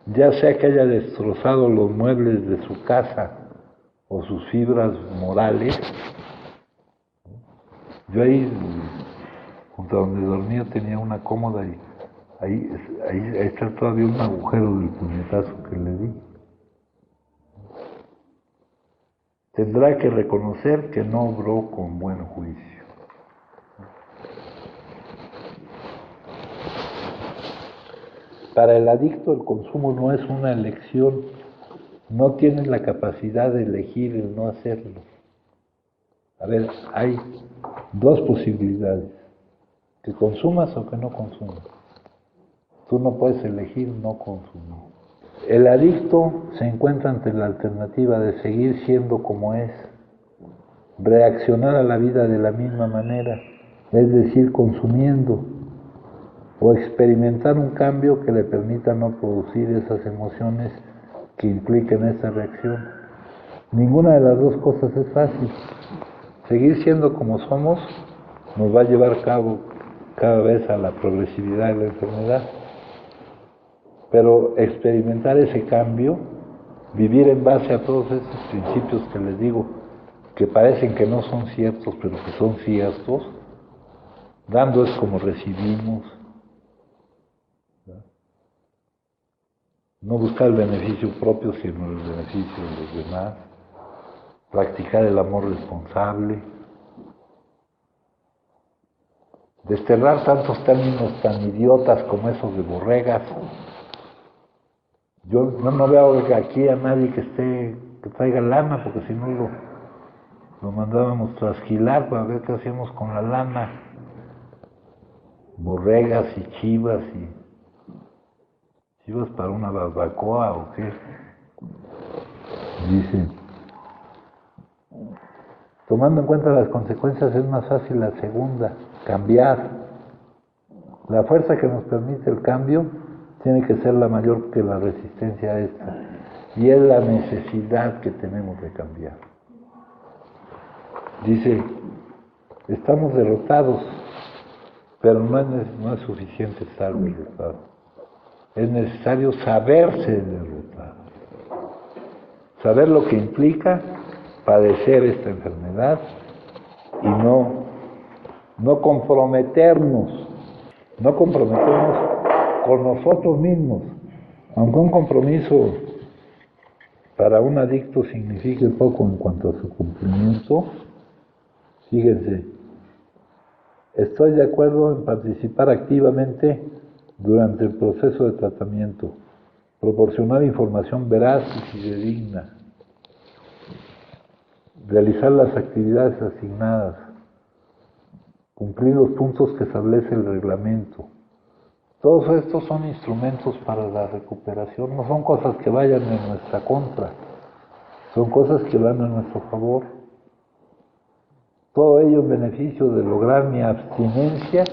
ya sea que haya destrozado los muebles de su casa o sus fibras morales. Yo ahí, junto a donde dormía, tenía una cómoda y ahí está todavía un agujero del puñetazo que le di. Tendrá que reconocer que no obró con buen juicio. Para el adicto el consumo no es una elección, no tiene la capacidad de elegir el no hacerlo. A ver, hay dos posibilidades, que consumas o que no consumas. Tú no puedes elegir no consumir. El adicto se encuentra ante la alternativa de seguir siendo como es, reaccionar a la vida de la misma manera, es decir, consumiendo, o experimentar un cambio que le permita no producir esas emociones que impliquen esa reacción. Ninguna de las dos cosas es fácil. Seguir siendo como somos nos va a llevar cada vez a la progresividad de la enfermedad. Pero experimentar ese cambio, vivir en base a todos esos principios que les digo, que parecen que no son ciertos, pero que son ciertos, dando es como recibimos. No buscar el beneficio propio, sino el beneficio de los demás. Practicar el amor responsable. Desterrar tantos términos tan idiotas como esos de borregas. Yo no veo aquí a nadie que traiga lana, porque si no lo mandábamos trasquilar para ver qué hacíamos con la lana. Borregas y chivas para una barbacoa o qué. Dice, tomando en cuenta las consecuencias es más fácil la segunda, cambiar. La fuerza que nos permite el cambio tiene que ser la mayor que la resistencia a esta. Y es la necesidad que tenemos de cambiar. Dice, estamos derrotados, pero no es suficiente estar derrotados. Es necesario saberse derrotado. Saber lo que implica padecer esta enfermedad y no comprometernos con nosotros mismos. Aunque un compromiso para un adicto signifique poco en cuanto a su cumplimiento, fíjense, estoy de acuerdo en participar activamente durante el proceso de tratamiento, proporcionar información veraz y fidedigna, realizar las actividades asignadas, cumplir los puntos que establece el reglamento. Todos estos son instrumentos para la recuperación, no son cosas que vayan en nuestra contra, son cosas que van a nuestro favor. Todo ello en beneficio de lograr mi abstinencia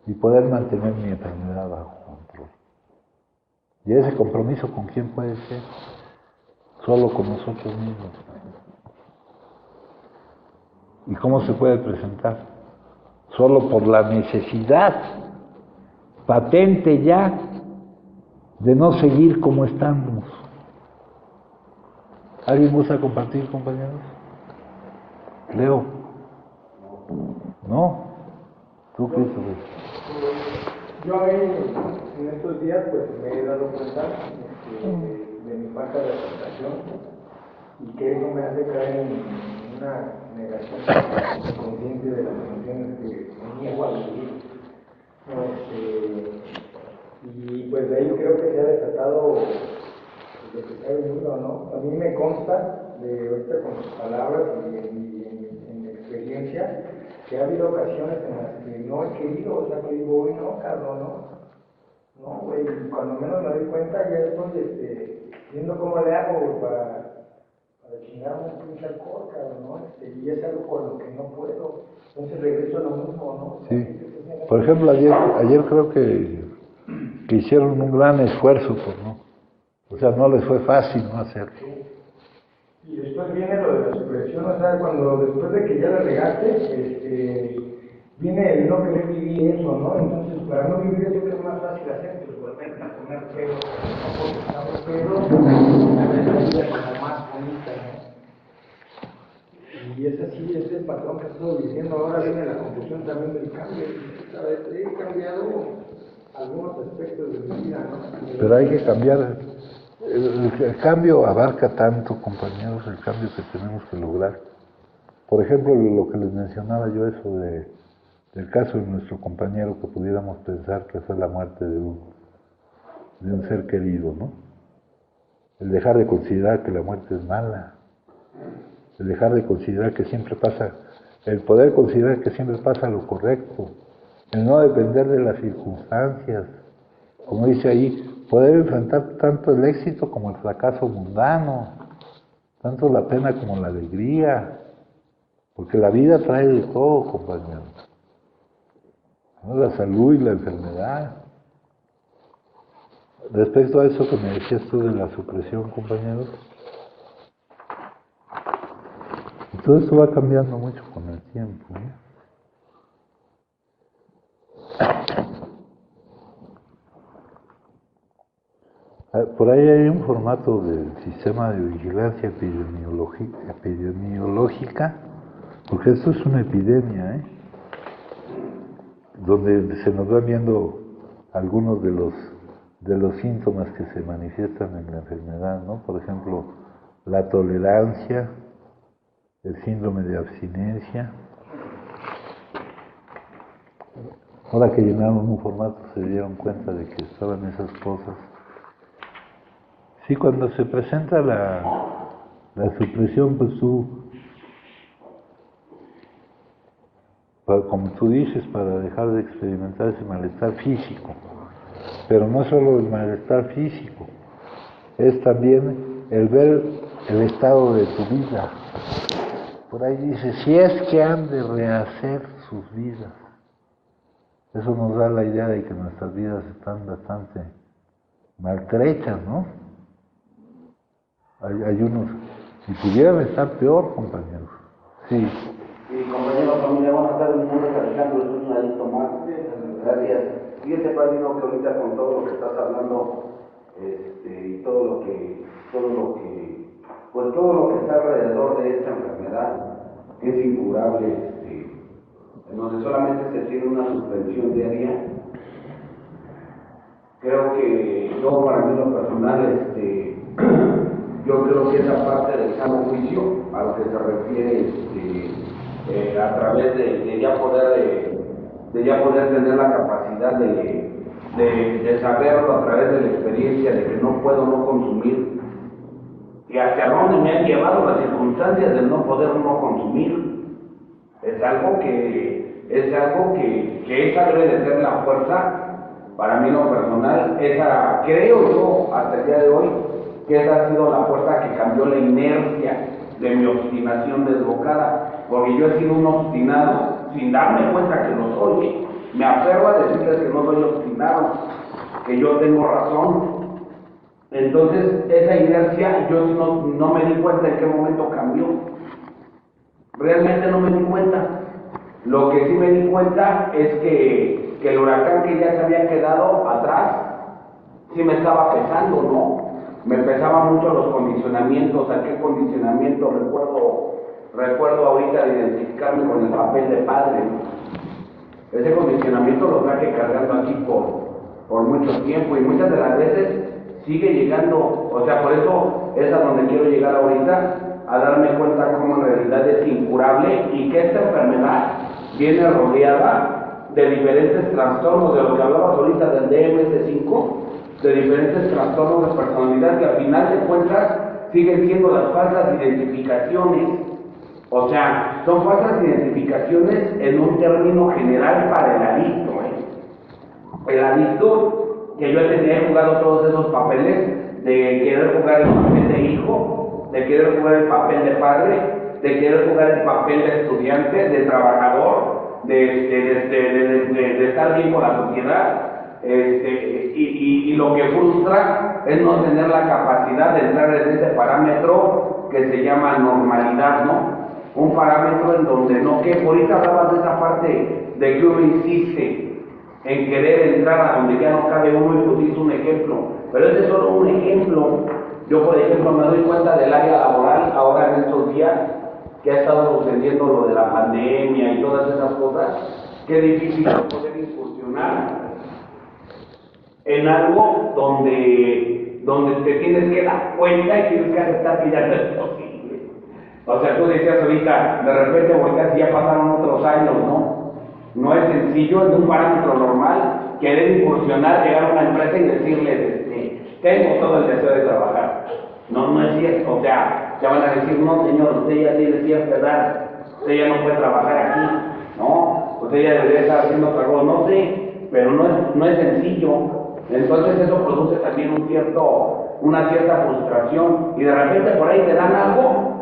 y poder mantener mi enfermedad bajo control. ¿Y ese compromiso con quién puede ser? Solo con nosotros mismos. ¿Y cómo se puede presentar? Solo por la necesidad patente ya de no seguir como estamos. ¿Alguien gusta compartir, compañeros? Leo. ¿No? ¿Tú qué sabes? Yo en estos días pues me he dado cuenta de mi falta de aceptación y que eso me hace caer en una negación consciente de las emociones que me niego a vivir. Y pues de ahí creo que se ha desatado lo que está venido, ¿no? A mí me consta de ahorita con sus palabras y en mi experiencia que ha habido ocasiones en las que no he querido, o sea, que digo, hoy no, Carlos, no, güey, cuando menos me doy cuenta ya estoy viendo cómo le hago para chingarme un pinche alcohol, cabrón, ¿no? Y es algo con lo que no puedo, entonces regreso a lo mismo, ¿no? Sí, por ejemplo, ayer creo que hicieron un gran esfuerzo, pues, ¿no? O sea, no les fue fácil no hacerlo. Y después viene lo de la supresión, o sea, cuando después de que ya la regaste, viene el no querer vivir eso, ¿no? Entonces, para no vivir eso, ¿qué es más fácil hacer? Pues volver a poner pedo, no porque estamos pedos, a ver la vida como más bonita, ¿no? Y es así, es el patrón que estoy diciendo. Ahora viene la confusión también del cambio. ¿Sabes? He cambiado algunos aspectos de mi vida, ¿no? Pero hay que cambiar. El cambio abarca tanto, compañeros, el cambio que tenemos que lograr. Por ejemplo, lo que les mencionaba yo, eso del caso de nuestro compañero, que pudiéramos pensar que fue la muerte de un ser querido, ¿no? El dejar de considerar que la muerte es mala, el dejar de considerar que siempre pasa, el poder considerar que siempre pasa lo correcto, el no depender de las circunstancias, como dice ahí, poder enfrentar tanto el éxito como el fracaso mundano, tanto la pena como la alegría, porque la vida trae de todo, compañeros, ¿no? La salud y la enfermedad. Respecto a eso que me decías tú de la supresión, compañeros, y todo esto va cambiando mucho con el tiempo, ¿no? Por ahí hay un formato del sistema de vigilancia epidemiológica, porque esto es una epidemia, donde se nos van viendo algunos de los síntomas que se manifiestan en la enfermedad, ¿no? Por ejemplo, la tolerancia, el síndrome de abstinencia. Ahora que llenaron un formato se dieron cuenta de que estaban esas cosas. Sí, cuando se presenta la supresión, pues tú como tú dices, para dejar de experimentar ese malestar físico. Pero no solo el malestar físico, es también el ver el estado de tu vida. Por ahí dice, si es que han de rehacer sus vidas. Eso nos da la idea de que nuestras vidas están bastante maltrechas, ¿no? Hay unos, y pudieran estar peor, compañeros. Sí. Sí, compañeros, familia, buenas tardes, mi nombre es Alejandro, soy un adicto más. Gracias. Fíjate, padrino, que ahorita con todo lo que estás hablando, y todo lo que está alrededor de esta enfermedad, que es incurable, en donde solamente se tiene una suspensión diaria. Creo que yo, para mí, lo personal, yo creo que esa parte del sano juicio, a lo que se refiere, a través de ya poder tener la capacidad de saberlo a través de la experiencia, de que no puedo no consumir, y hacia dónde me han llevado las circunstancias del no poder no consumir, es algo que esa debe de ser la fuerza. Para mí, lo personal, esa, creo yo, hasta el día de hoy, que esa ha sido la fuerza que cambió la inercia de mi obstinación desbocada, porque yo he sido un obstinado sin darme cuenta que lo soy. Me aferro a decirles que no soy obstinado, que yo tengo razón. Entonces, esa inercia, yo no me di cuenta en qué momento cambió. Realmente no me di cuenta. Lo que sí me di cuenta es que el huracán que ya se había quedado atrás, sí me estaba pesando, ¿no? Me pesaban mucho los condicionamientos. ¿A qué condicionamiento? Recuerdo ahorita de identificarme con el papel de padre, ¿no? Ese condicionamiento lo traje cargando aquí por mucho tiempo, y muchas de las veces sigue llegando. O sea, por eso es a donde quiero llegar ahorita, a darme cuenta cómo en realidad es incurable, y que esta enfermedad viene rodeada de diferentes trastornos, de lo que hablabas ahorita del DMS5, de diferentes trastornos de personalidad, que al final de cuentas siguen siendo las falsas identificaciones. O sea, son falsas identificaciones en un término general para el adicto, El adicto, que yo he jugado todos esos papeles, de querer jugar el papel de hijo, de querer jugar el papel de padre, de querer jugar el papel de estudiante, de trabajador, de estar bien con la sociedad, y lo que frustra es no tener la capacidad de entrar en ese parámetro que se llama normalidad, ¿no? Un parámetro en donde no, que ahorita hablabas de esa parte de que uno insiste en querer entrar a donde ya no cabe uno, y pusiste un ejemplo, pero ese es solo un ejemplo. Yo, por ejemplo, me doy cuenta del área laboral ahora en estos días, que ha estado sucediendo lo de la pandemia y todas esas cosas, que es difícil poder incursionar en algo donde te tienes que dar cuenta y tienes que aceptar que ya no es posible. O sea, tú decías ahorita, de repente volteas y ya pasaron otros años, ¿no? No es sencillo, en un parámetro normal, querer incursionar, llegar a una empresa y decirles, tengo todo el deseo de trabajar. No es cierto. O sea, ya van a decir, no señor, usted ya tiene cierta edad, usted ya no puede trabajar aquí, ¿no? Usted ya debería estar haciendo otra cosa, no sé, pero no es sencillo. Entonces eso produce también una cierta frustración, y de repente por ahí te dan algo,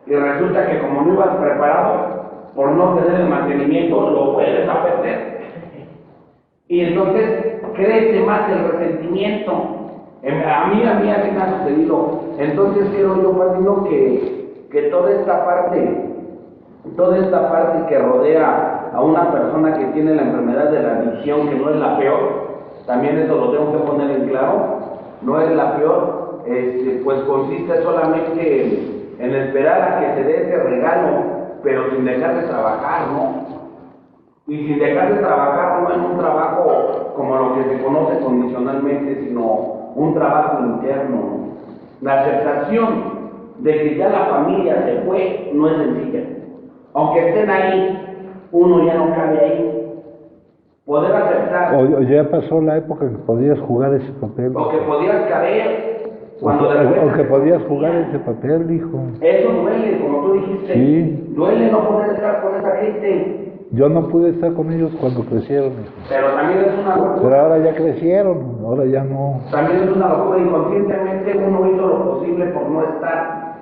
y resulta que como no ibas preparado, por no tener el mantenimiento, lo vuelves a perder. Y entonces crece más el resentimiento. A mí así me ha sucedido. Entonces creo yo, padrino, que toda esta parte que rodea a una persona que tiene la enfermedad de la adicción, que no es la peor, también eso lo tengo que poner en claro, no es la peor, pues consiste solamente en esperar a que se dé ese regalo, pero sin dejar de trabajar, ¿no? Y sin dejar de trabajar no en un trabajo como lo que se conoce condicionalmente, sino un trabajo interno. La aceptación de que ya la familia se fue no es sencilla. Aunque estén ahí, uno ya no cabe ahí. Poder aceptar. O ya pasó la época que podías jugar ese papel. O que podías caber. O que podías jugar ese papel, hijo. Eso duele, como tú dijiste. Sí. Duele no poder estar con esa gente. Yo no pude estar con ellos cuando crecieron, hijo. Pero también es una locura. Pero ahora ya crecieron, ahora ya no. También es una locura. Inconscientemente uno hizo lo posible por no estar.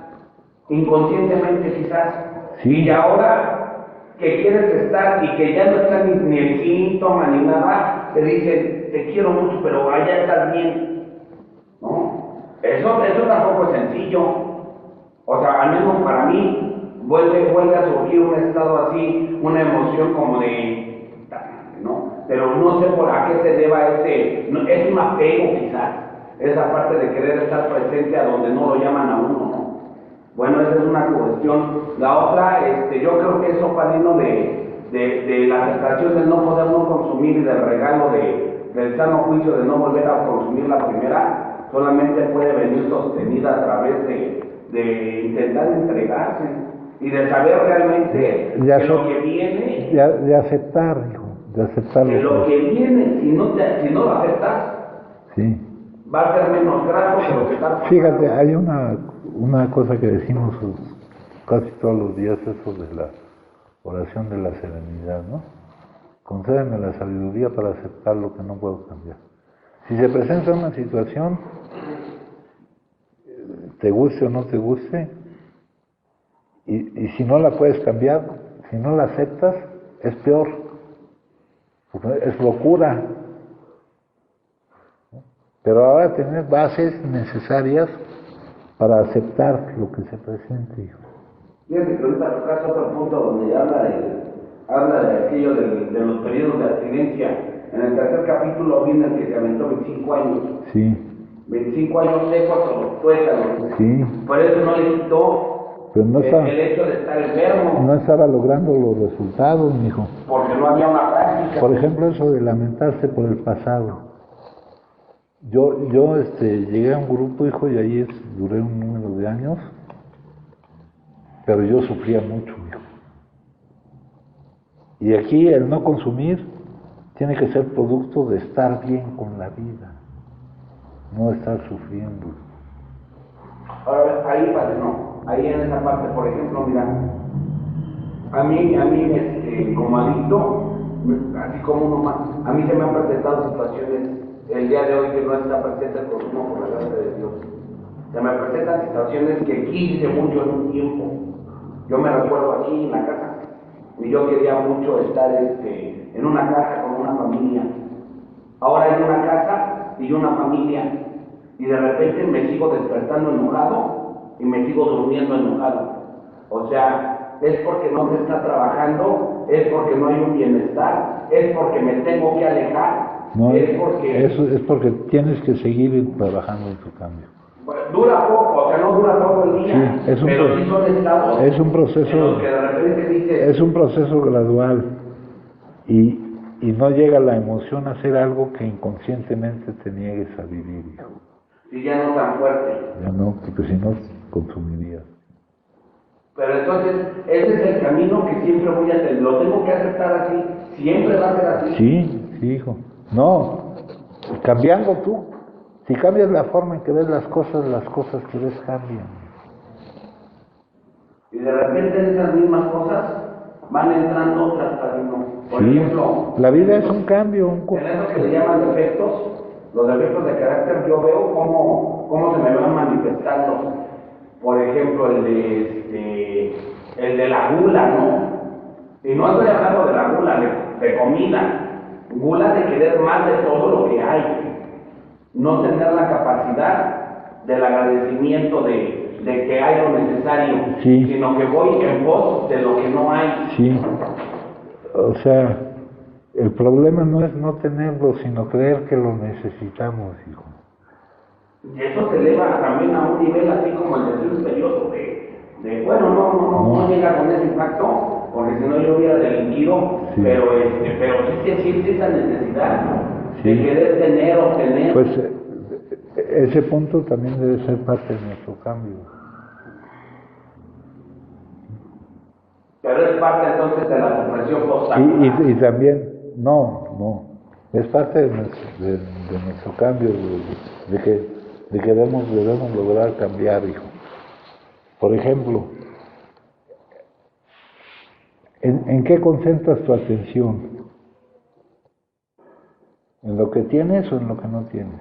Inconscientemente quizás. Sí. Y ahora que quieres estar y que ya no está ni el síntoma ni nada, te dicen, te quiero mucho, pero allá estás bien. ¿No? Eso tampoco es sencillo. O sea, al menos para mí, vuelve a surgir un estado así, una emoción como de, ¿no? Pero no sé por a qué se deba es un apego quizás, esa parte de querer estar presente a donde no lo llaman a uno, ¿no? Bueno, esa es una cuestión. La otra, yo creo que eso padrino de la aceptación de no poder no consumir y del regalo del sano juicio de no volver a consumir la primera, solamente puede venir sostenida a través de intentar entregarse y de saber realmente que lo que viene, de aceptar, hijo, de aceptar que lo que viene, si no lo aceptas, sí, va a ser menos grato que lo que está pasando. Fíjate, hay una cosa que decimos casi todos los días, eso de la oración de la serenidad, ¿no? Concédeme la sabiduría para aceptar lo que no puedo cambiar. Si se presenta una situación, te guste o no te guste, y si no la puedes cambiar, si no la aceptas, es peor, porque es locura. Pero ahora tener bases necesarias para aceptar lo que se presente, hijo. Fíjate que ahorita tocas otro punto donde habla de aquello de los periodos de abstinencia. En el tercer capítulo viene el que se aventó 25 años. Sí. 25 años secos o tuétanos. Sí. Por eso no le quitó Pero no el hecho de estar enfermo. No estaba logrando los resultados, mijo. Porque no había una práctica. Por ejemplo, eso de lamentarse por el pasado. Yo llegué a un grupo, hijo, y ahí duré un número de años, pero yo sufría mucho, hijo. Y aquí el no consumir tiene que ser producto de estar bien con la vida, no estar sufriendo. Ahora, ahí, padre, no. Ahí en esa parte, por ejemplo, mira, a mí como adicto, así como uno más, a mí se me han presentado situaciones el día de hoy que no está presente el consumo por la gracia de Dios. Se me presentan situaciones que quise mucho en un tiempo. Yo me recuerdo aquí en la casa, y yo quería mucho estar en una casa con una familia. Ahora hay una casa y una familia, y de repente me sigo despertando enojado y me sigo durmiendo enojado. O sea, es porque no se está trabajando, es porque no hay un bienestar, es porque me tengo que alejar. No, es porque tienes que seguir trabajando en tu cambio. Dura poco, o sea, no dura todo el día, sí, pero sí son estados es un proceso, en los que de repente dices, es un proceso gradual y no llega la emoción a hacer algo que inconscientemente te niegues a vivir, hijo. Y ya no tan fuerte. Ya no, porque si no consumirías. Pero entonces, ese es el camino que siempre voy a tener, lo tengo que aceptar así, siempre va a ser así. Sí, hijo. No, cambiando tú. Si cambias la forma en que ves las cosas que ves cambian. Y de repente en esas mismas cosas van entrando otras padrino. Por ejemplo, la vida es un cambio. En eso que le llaman defectos, los defectos de carácter, yo veo cómo se me van manifestando. Por ejemplo, el de la gula, ¿no? Y no estoy hablando de la gula de comida, gula de querer más de todo lo que hay. No tener la capacidad del agradecimiento de que hay lo necesario, sino que voy en pos de lo que no hay. Sí, o sea, el problema no es no tenerlo, sino creer que lo necesitamos, hijo. Y eso se eleva también a un nivel así como el del superior, bueno, no llega con ese impacto, porque si no yo hubiera delinquido, pero sí se siente esa necesidad de querer tener, obtener. Pues ese punto también debe ser parte de nuestro cambio. Pero es parte entonces de la supresión post-sacral. Y también, no, es parte de nuestro cambio, de que debemos lograr cambiar, hijo. Por ejemplo, ¿En qué concentras tu atención? ¿En lo que tienes o en lo que no tienes?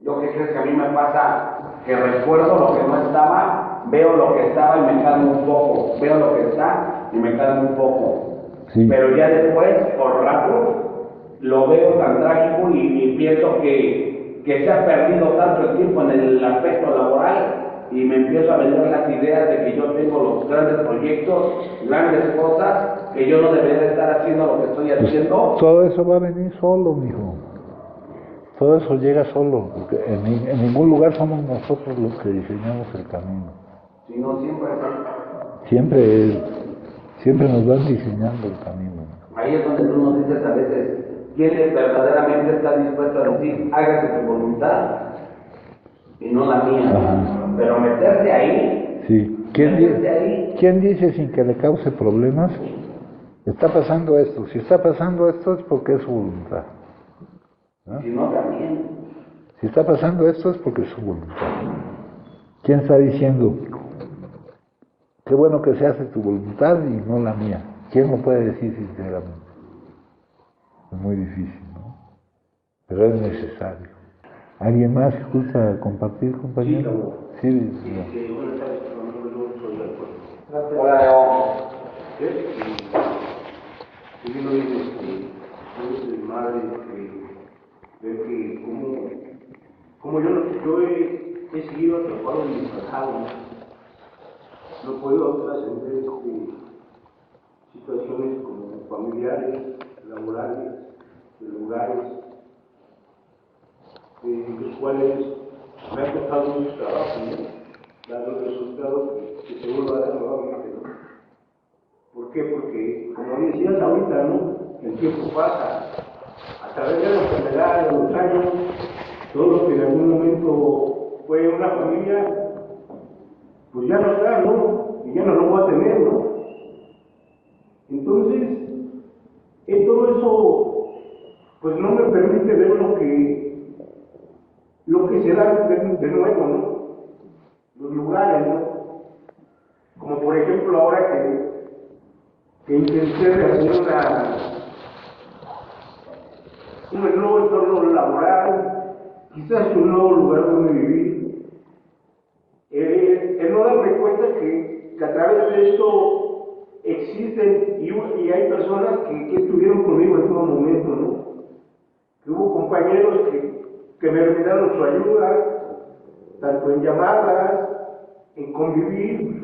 Yo qué crees que a mí me pasa, que recuerdo lo que no estaba, veo lo que estaba y me calmo un poco, veo lo que está y me calmo un poco. Sí. Pero ya después, por rato, lo veo tan trágico y pienso que se ha perdido tanto el tiempo en el aspecto laboral y me empiezo a vender las ideas de que yo tengo los grandes proyectos, grandes cosas, que yo no debería estar haciendo lo que estoy haciendo. Todo eso va a venir solo, mijo. Todo eso llega solo, porque en ningún lugar somos nosotros los que diseñamos el camino. Si no, Siempre nos van diseñando el camino. ahí es donde tú nos dices a veces, ¿quién verdaderamente está dispuesto a decir, hágase tu voluntad y no la mía? Ajá. Pero meterse ahí, Sí. ¿Quién dice sin que le cause problemas? Está pasando esto. Si está pasando esto es porque es su voluntad. ¿No? Si no, también. Si está pasando esto es porque es su voluntad. ¿Quién está diciendo? Qué bueno que se hace tu voluntad y no la mía. ¿Quién lo puede decir sinceramente? Es muy difícil, ¿no? Pero es necesario. ¿Alguien más que gusta compartir, compañero? Sí, Buenas tardes, yo soy Alfonso. Hola, Leo. Y vino bien, de mi madre, ver que como yo he seguido atrapado en mi pasado, no he podido trascender situaciones como familiares, laborales, de lugares, los cuales me ha costado mucho trabajo, ¿no? Dando el resultado que seguro va a dar nuevamente, ¿no? ¿Por qué? Porque, como decías ahorita, ¿no? El tiempo pasa, a través de la enfermedad, de los años, todo lo que en algún momento fue una familia, pues ya no está, ¿no? Y ya no lo voy a tener, ¿no? Entonces, todo eso, pues no me permite ver lo que se da de nuevo, ¿no? Los lugares, ¿no? Como por ejemplo ahora que intenté hacer un nuevo entorno laboral, quizás un nuevo lugar donde vivir, el no darme cuenta que a través de esto existen y hay personas que estuvieron conmigo en todo momento, ¿no? Que hubo compañeros que me brindaron su ayuda, tanto en llamadas, en convivir,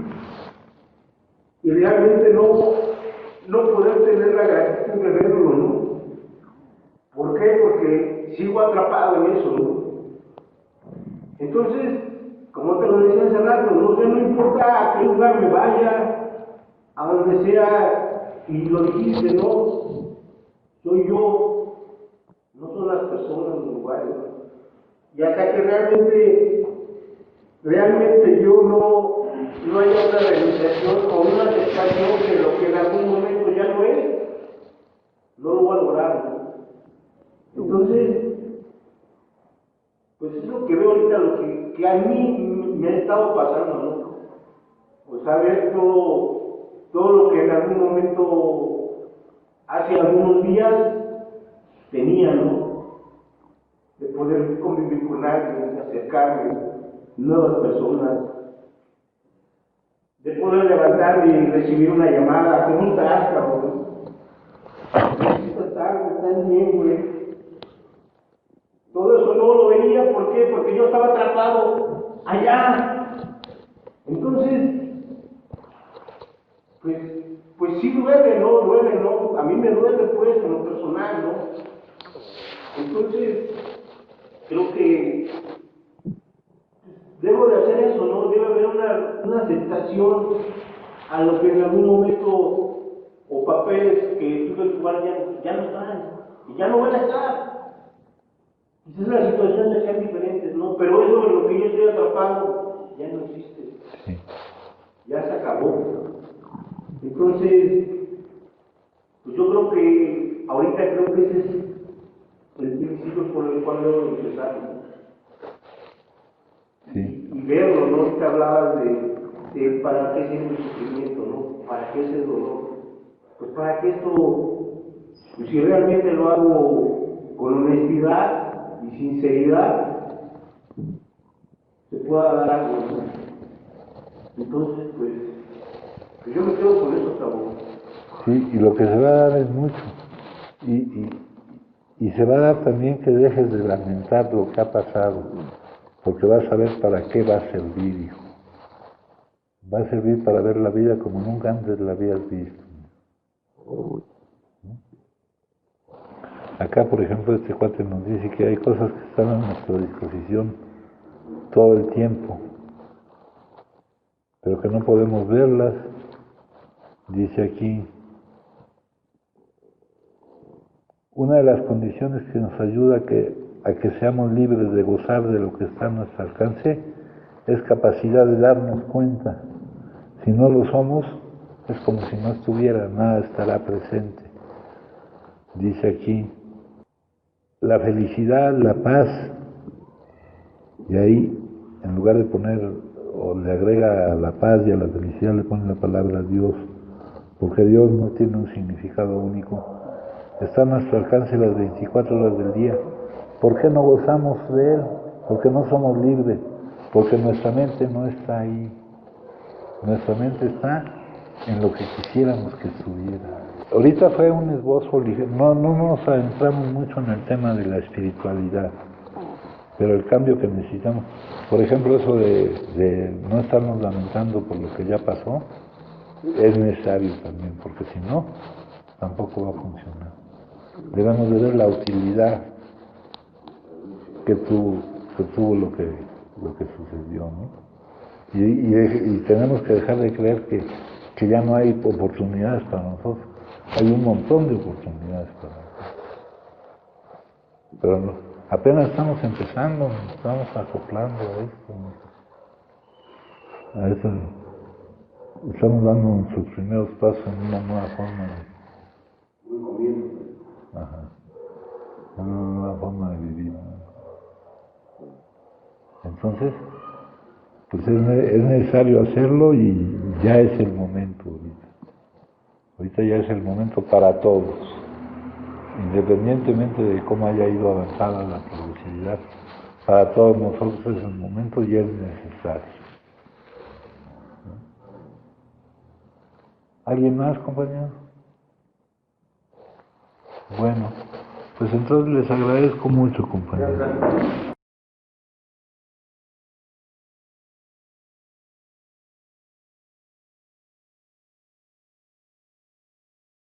y realmente no poder tener la gratitud de verlo, ¿no? ¿Por qué? Porque sigo atrapado en eso, ¿no? Entonces, como te lo decía hace rato, no importa a qué lugar me vaya, a donde sea, y lo dijiste, ¿no? Soy yo, no son las personas, los lugares, ¿no? Y hasta que realmente yo no haya una realización o una aceptación de lo que en algún momento ya no es, no lo voy a lograr, ¿no? Entonces, pues es lo que veo ahorita, lo que a mí me ha estado pasando, ¿no? Pues saber todo lo que en algún momento, hace algunos días, tenía, ¿no? De poder convivir con alguien, de acercarme, nuevas personas, de poder levantarme y recibir una llamada, ¿cómo estás, cabrón? Esta tarde, ¿estás bien, güey? Todo eso no lo veía, ¿por qué? Porque yo estaba atrapado allá. Entonces, pues sí duele, ¿no? A mí me duele, pues, en lo personal, ¿no? Entonces, creo que debo de hacer eso, ¿no? Debe haber una aceptación a lo que en algún momento, o papeles que tuve que jugar ya no están, y ya no van a estar. Quizás las situaciones sean diferentes, ¿no? Pero eso en lo que yo estoy atrapado ya no existe. Sí. Ya se acabó. Entonces, pues yo creo que ahorita creo que ese es el principio por el cual debo empezar, ¿no? Sí. Y verlo, ¿no? Ahorita hablabas de para qué es el sufrimiento, ¿no? ¿Para qué es el dolor? pues para que esto, pues si realmente lo hago con honestidad y sinceridad, se pueda dar algo, ¿no? Entonces, pues yo me quedo con eso, Tabo. Sí, y lo que se va a dar es mucho. Y se va a dar también que dejes de lamentar lo que ha pasado, porque vas a ver para qué va a servir, hijo. Va a servir para ver la vida como nunca antes la habías visto. Acá, por ejemplo, este cuate nos dice que hay cosas que están a nuestra disposición todo el tiempo, pero que no podemos verlas. Dice aquí, una de las condiciones que nos ayuda a que seamos libres de gozar de lo que está a nuestro alcance es capacidad de darnos cuenta. Si no lo somos, es como si no estuviera, nada estará presente. Dice aquí, la felicidad, la paz, y ahí, en lugar de poner, o le agrega a la paz y a la felicidad, le pone la palabra Dios, porque Dios no tiene un significado único. Está a nuestro alcance las 24 horas del día. ¿Por qué no gozamos de Él? ¿Por qué no somos libres? Porque nuestra mente no está ahí. Nuestra mente está en lo que quisiéramos que estuviera. Ahorita fue un esbozo ligero, no nos adentramos mucho en el tema de la espiritualidad, pero el cambio que necesitamos, por ejemplo, eso de no estarnos lamentando por lo que ya pasó, es necesario también, porque si no, tampoco va a funcionar. Debemos de ver la utilidad que tuvo lo que sucedió, ¿no? Y tenemos que dejar de creer que ya no hay oportunidades para nosotros. Hay un montón de oportunidades para nosotros. Pero no, apenas estamos empezando, nos estamos acoplando a esto. Estamos dando nuestros primeros pasos en una nueva forma una nueva forma de vivir. Entonces, pues es necesario hacerlo y ya es el momento ahorita. Ahorita ya es el momento para todos, independientemente de cómo haya ido avanzada la progresividad, para todos nosotros es el momento y es necesario. ¿Alguien más, compañero? Bueno, pues entonces les agradezco mucho, compañero.